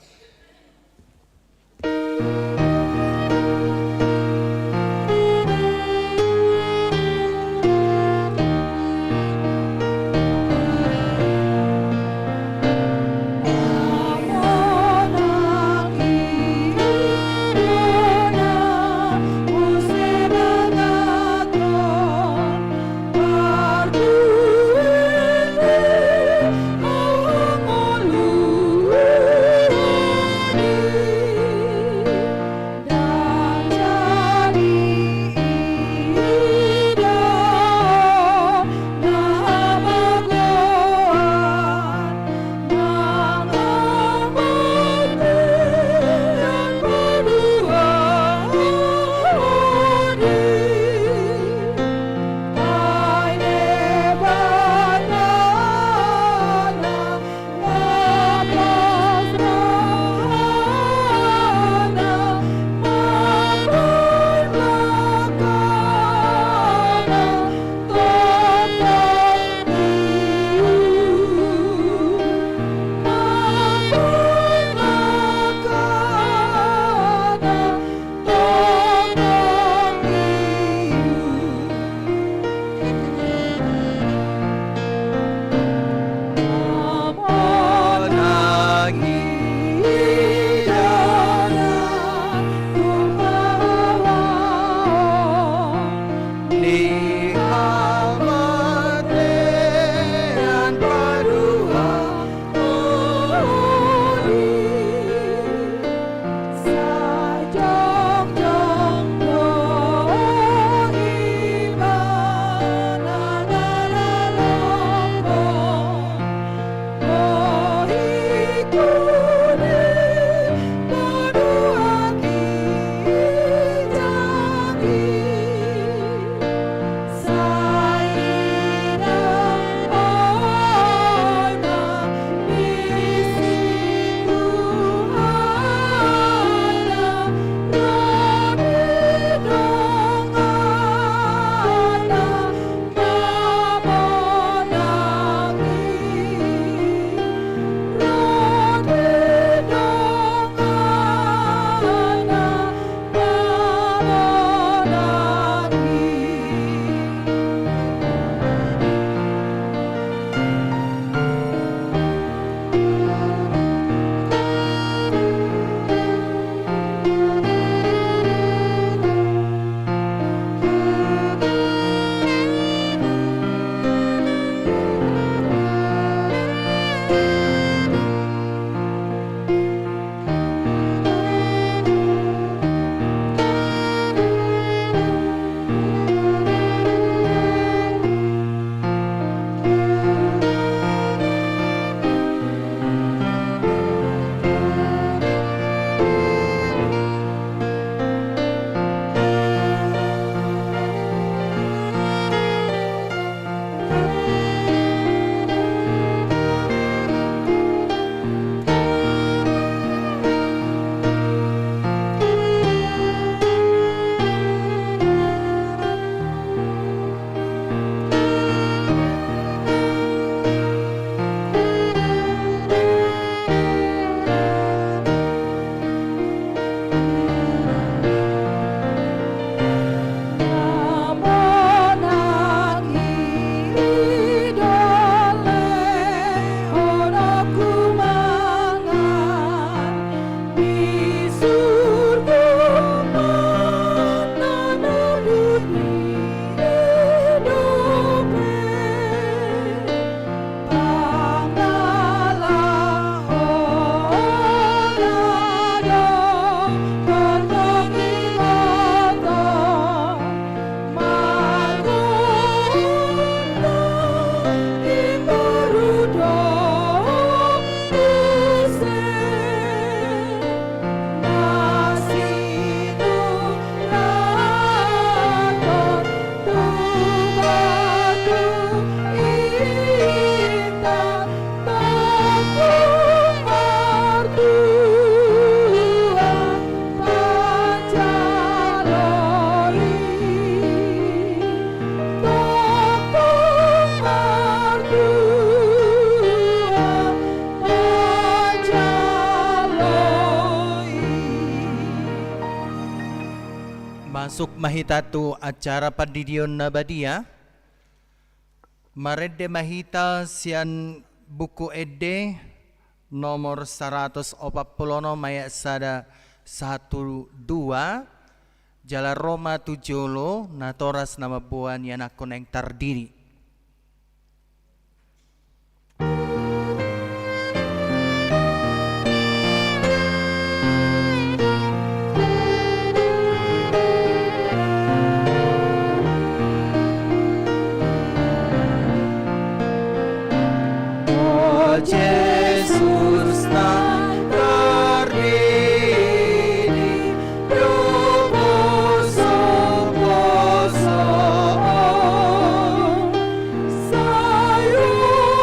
Masuk mahita tu acara pendidikan nabadia. Marede mahita sian buku ede nomor 140 mayat sada 12 Jala Roma tujolo natoras nama buan yang aku neng tardiri. Jesus na tardiri poso sayo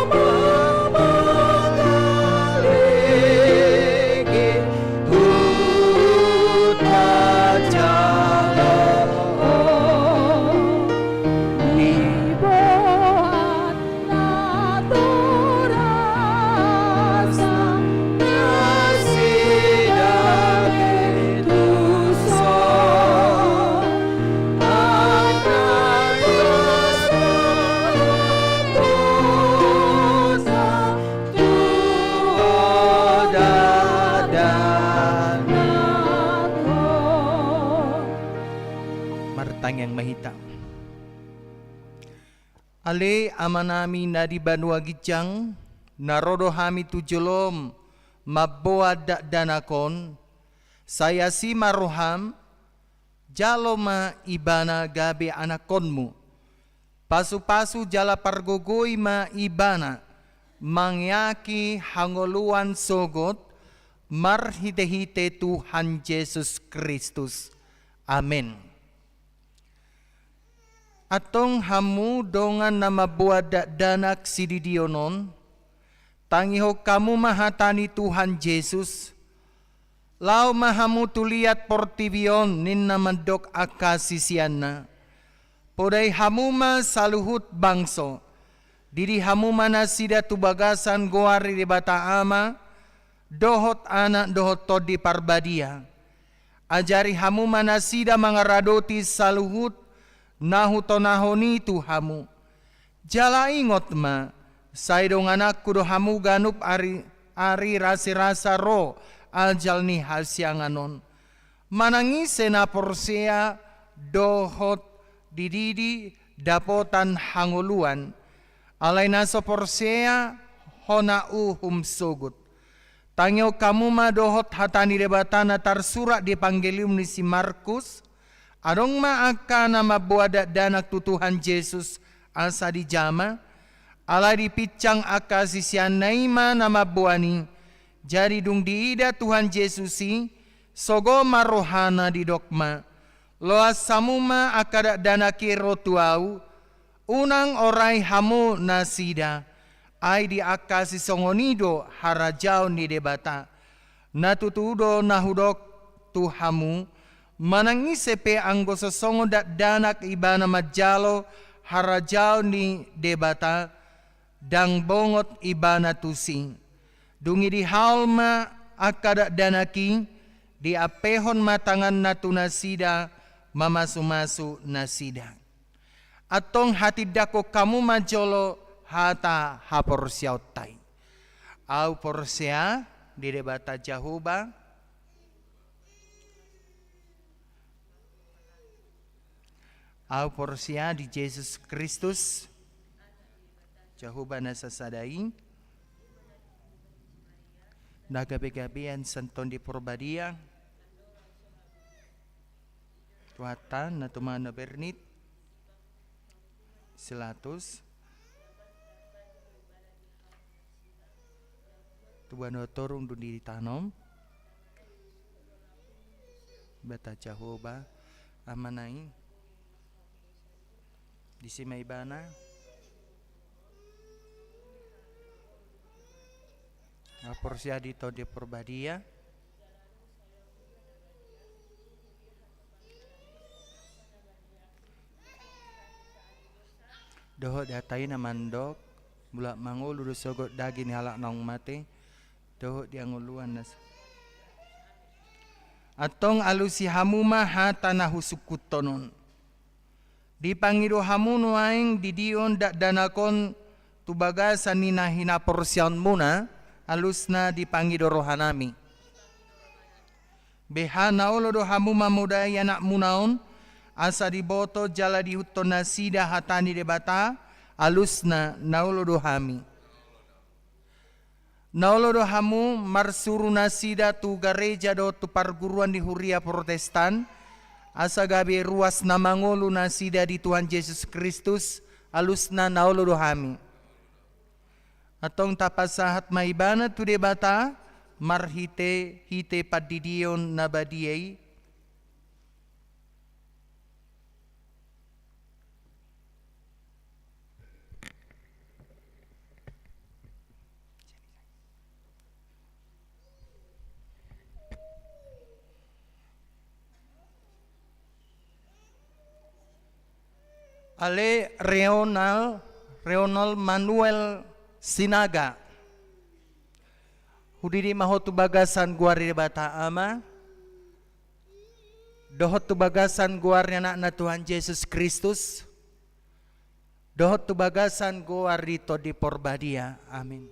mamagaligi huta jalo liboan na dorasa nasida ketuso Martang yang mahita. Ale amanami na di Banua Gijang, narodo hami tujolom, maboa danakon, saya si maroham, jaloma ibana gabe anakonmu, pasu-pasu jala pargogoi ma ibana, mangyaki hangoluan sogot, marhite-hite Tuhan Yesus Kristus. Amin. Atong hamu dongan nama buat danak sididionon, tangiho kamu mahatani Tuhan Yesus, lau mahamu tuliat portibion nin namandok akasisiana, podai hamu ma saluhut bangso, diri hamu mana sida tubagasan goari di bata ama, dohot anak dohot todi parbadia, ajari hamu mana sida mangaradoti saluhut, nahu tonahoni tu hamu. Jala ingot ma, saidong anakku do hamu ganup ari rasi-rasa ro aljal ni halsianganon. Manangise na porsea dohot dididi dapotan hanguluan. Alay na so porsea hona uhum sugut. Tangyo kamu ma dohot hatani debatana tarsurat di Pangelium ni si Markus. Adong maaka na mabuada danak tutuhan Yesus asa di jama, ala di picang akasisian naima na mabuani, jadi dung diida Tuhan Yesusi, sogo marohana di dokma, loas samuma akada danaki rotuau, unang orai hamu nasida, ay di akasi songonido harajau ni debata, natutudo nahudok tuhamu, manangisepe anggo sosongo danak ibana majalo harajau ni debata dang bongot ibana tusing dungi di halma akada danaki di apehon matangan natunasida mamasu-masu nasida atong hati dako kamu majolo hata hapor siautai au porsia di debata jahuba au porsia di Yesus Kristus jahuba nasa sadai nagabe-gabean santon di porbadia tuatan na tumana bernit silatus tuano torung dundi tanom bata jahuba amanai di Simaibana porsia dito di porbadia doho datai na mandok bulak mangulu do sogot daging halak nong mate doho dianguluan nas Atong alusi hamu maha tanah husukutonon. Di pangido hamu nuaing didion dak danakon tubaga sanina hina porsian muna alusna di pangido rohanami. Beha naulo do hamu mamudai anak munaon asa diboto jala dihutona sida hatani debata alusna naulo do hami. Naulo do hamu marsuruna sida tu gereja do tu perguruan di Huria Protestan asa gabe ruas namangolu na sida di Tuhan Yesus Kristus alusna naulo do hami. Atong tapasahat maibana tu debata marhite hite padidion nabadiei Ale Reonal Manuel Sinaga. Hudidi mahot bagasan guari bata ama. Dohot bagasan guari anak na Tuhan Yesus Kristus. Dohot bagasan guari to di porbadia. Amin.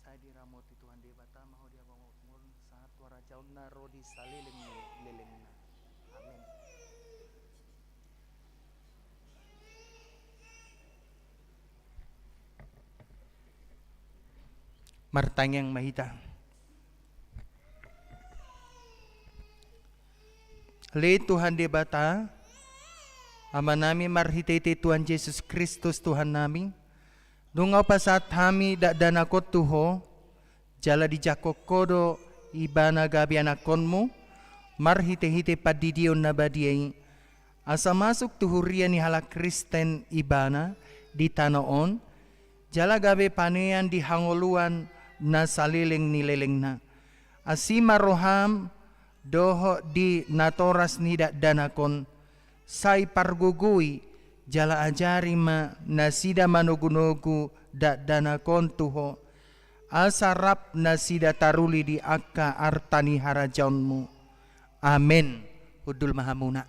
Saya diramoti Tuhan di bata mahot dia bangun saat warajaun naro di saliling lelengna. Amin. Martanyang mahita. Le Tuhan di bata, ama nami marhitete Tuhan Yesus Kristus Tuhan nami, dungaw pasat hami danakot tuho, jala di jakokodo ibana gabi anakonmu, marhite-hite padidion na badiyay, asa masuk tuhurian ni hala Kristen ibana di tanoon, jala gabi panean di hangoluan na saliling nileleng na. Asima roham doho di natoras nida danakon say pargugui jala ajari ma nasida manugunugu da danakon tuho asarap nasida taruli di akka artani harajaunmu. Amin. Hudul mahamuna.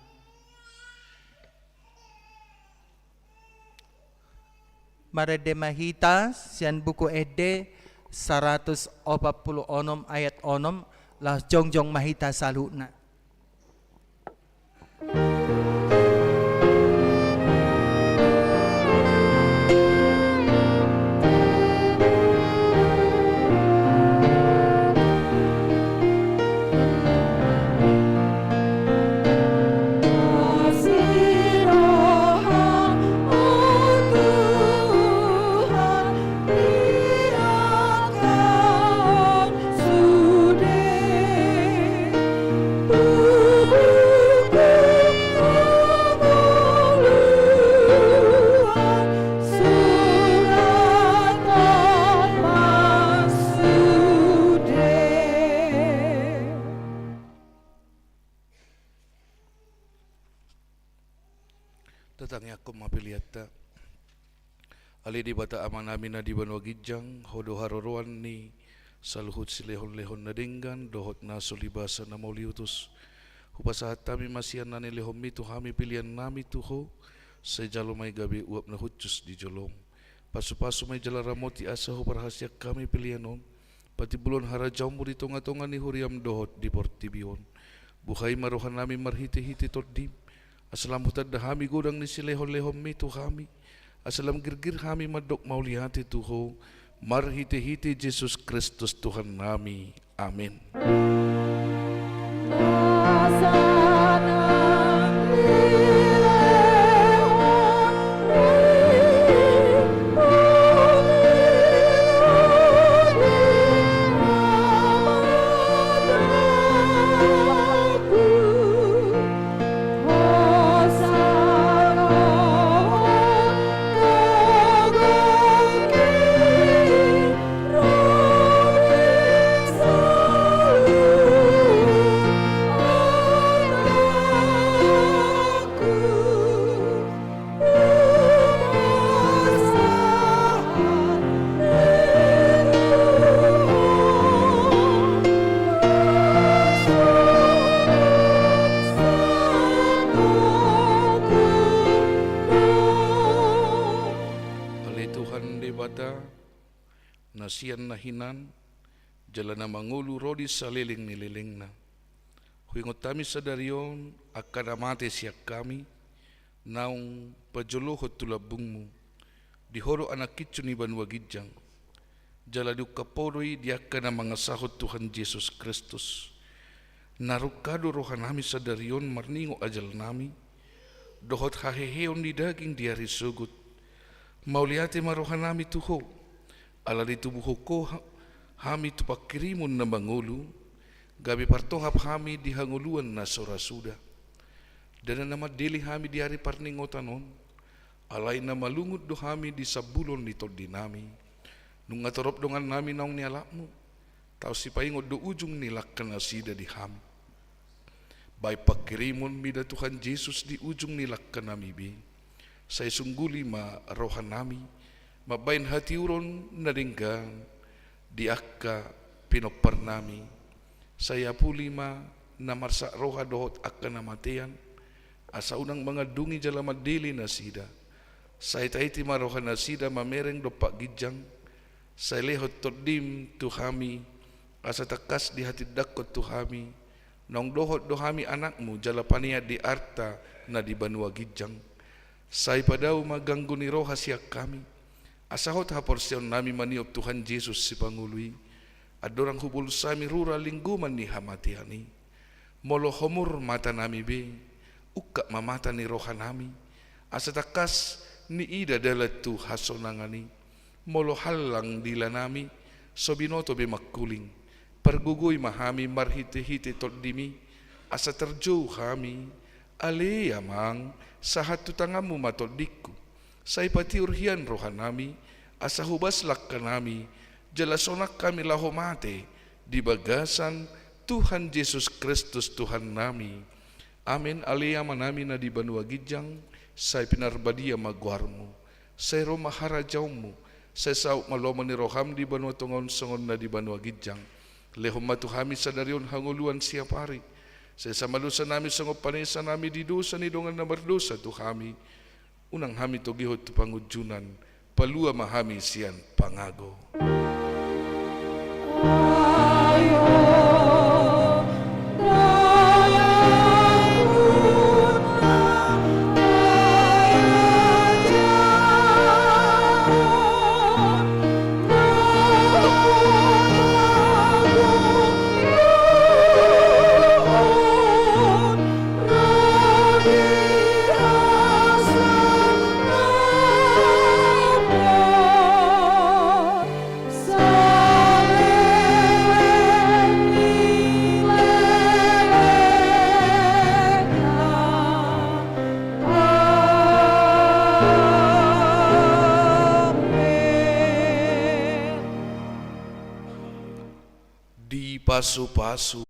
Marede mahita sian buku ede 146 ayat 6 lah jongjong mahita saluna. Datangnya aku mapiliata ali di bata amanami na di banwa gijang hodo haroruan ni saluhut silehon-lehon na dinggan dohot na sulibasa na mauliutus hupasahat tami masian na nilehom mitu hami pilihan nami tuho sa jalo may gabi uap na hutsus di jolom pasu-pasu may jala ramoti asa ho parahasya kami pilihanon pati bulon harajaw mo di tonga-tonga ni huriam dohot di portibion buhay marohan nami marhiti-hiti tordim asalam hutad hami godang ni silehon-lehom mitu hami asalam girgir hami madok maulihati tuho marhiti-hiti Jesus Kristus Tuhan nami. Amin. mata, nasian na hinan, jala na mangulu rodi sa liling nililing na. Huingot kami sa daryon, akanamate siya kami, naong pajuluhot tulabung mo, dihoro anak kitso ni Banwagidjang, jala di kaporoy diaka na mga sahot Tuhan Jesus Kristus. Narukado rohan nami sa daryon marningo ajal nami, dohot haheheon di daging diari sugut, mauliate marohan nami tuho, ala di tubuho ko hami tupakirimun na mangulu, gabi partohap hami di hanguluan na sorasuda. Dan na madili hami di hari parningotanon, alay na malungod do hami di sabulon nito dinami. Nung atorop dongan nami naong nialak mo, tao si paingod do ujung nilak na sida di hami. Bay pagkirimon mida Tuhan Jesus di ujung nilak ka nami bi. Say sungguli marohan nami, mabayin hatiuron na ringgang, di akka pinopar nami. Saya pulima na marsa roha dohot akka namatian, asa unang mga dungi jala madili na sida. Say taiti maroha na sida mamereng do pagidjang, say lehot todim tuhami, asa takas di hati dakot tuhami, nong dohot dohami anakmu jala pania di arta na di Banwagidjang. Say padaw maganggo ni roha siya kami, asahot haporsyon nami maniop Tuhan Jesus si Pangului, adorang hubul sami rura lingguman ni hamatihani, molo homur mata nami be, ukka mamata ni roha nami, asa takas ni ida dalatu hasonangani, molo halang dila nami, sobinoto be makuling, pergugoy mahami marhite-hite tordimi, asa terjauh kami, ale amang sahat tutangamu matodikku, say patiurhian roha nami, asa hubaslak ka nami, jalasonak kami lahomate, di bagasan Tuhan Yesus Kristus Tuhan nami. Amin. Aliyama nami na di Banwagidjang, say pinarbadia magwarmo, say romaharajaw say sauk maloma ni roham di Banwatongon songon na di Banwagidjang, lehom matuhami sa daryon hanguluan siya pari, say samalusa nami sangop panesa nami di dosa ni dongan na mardosa tuhami, unang hami to gihot tu pangudjunan, palua mahami siyan pangago. Di pasu-pasu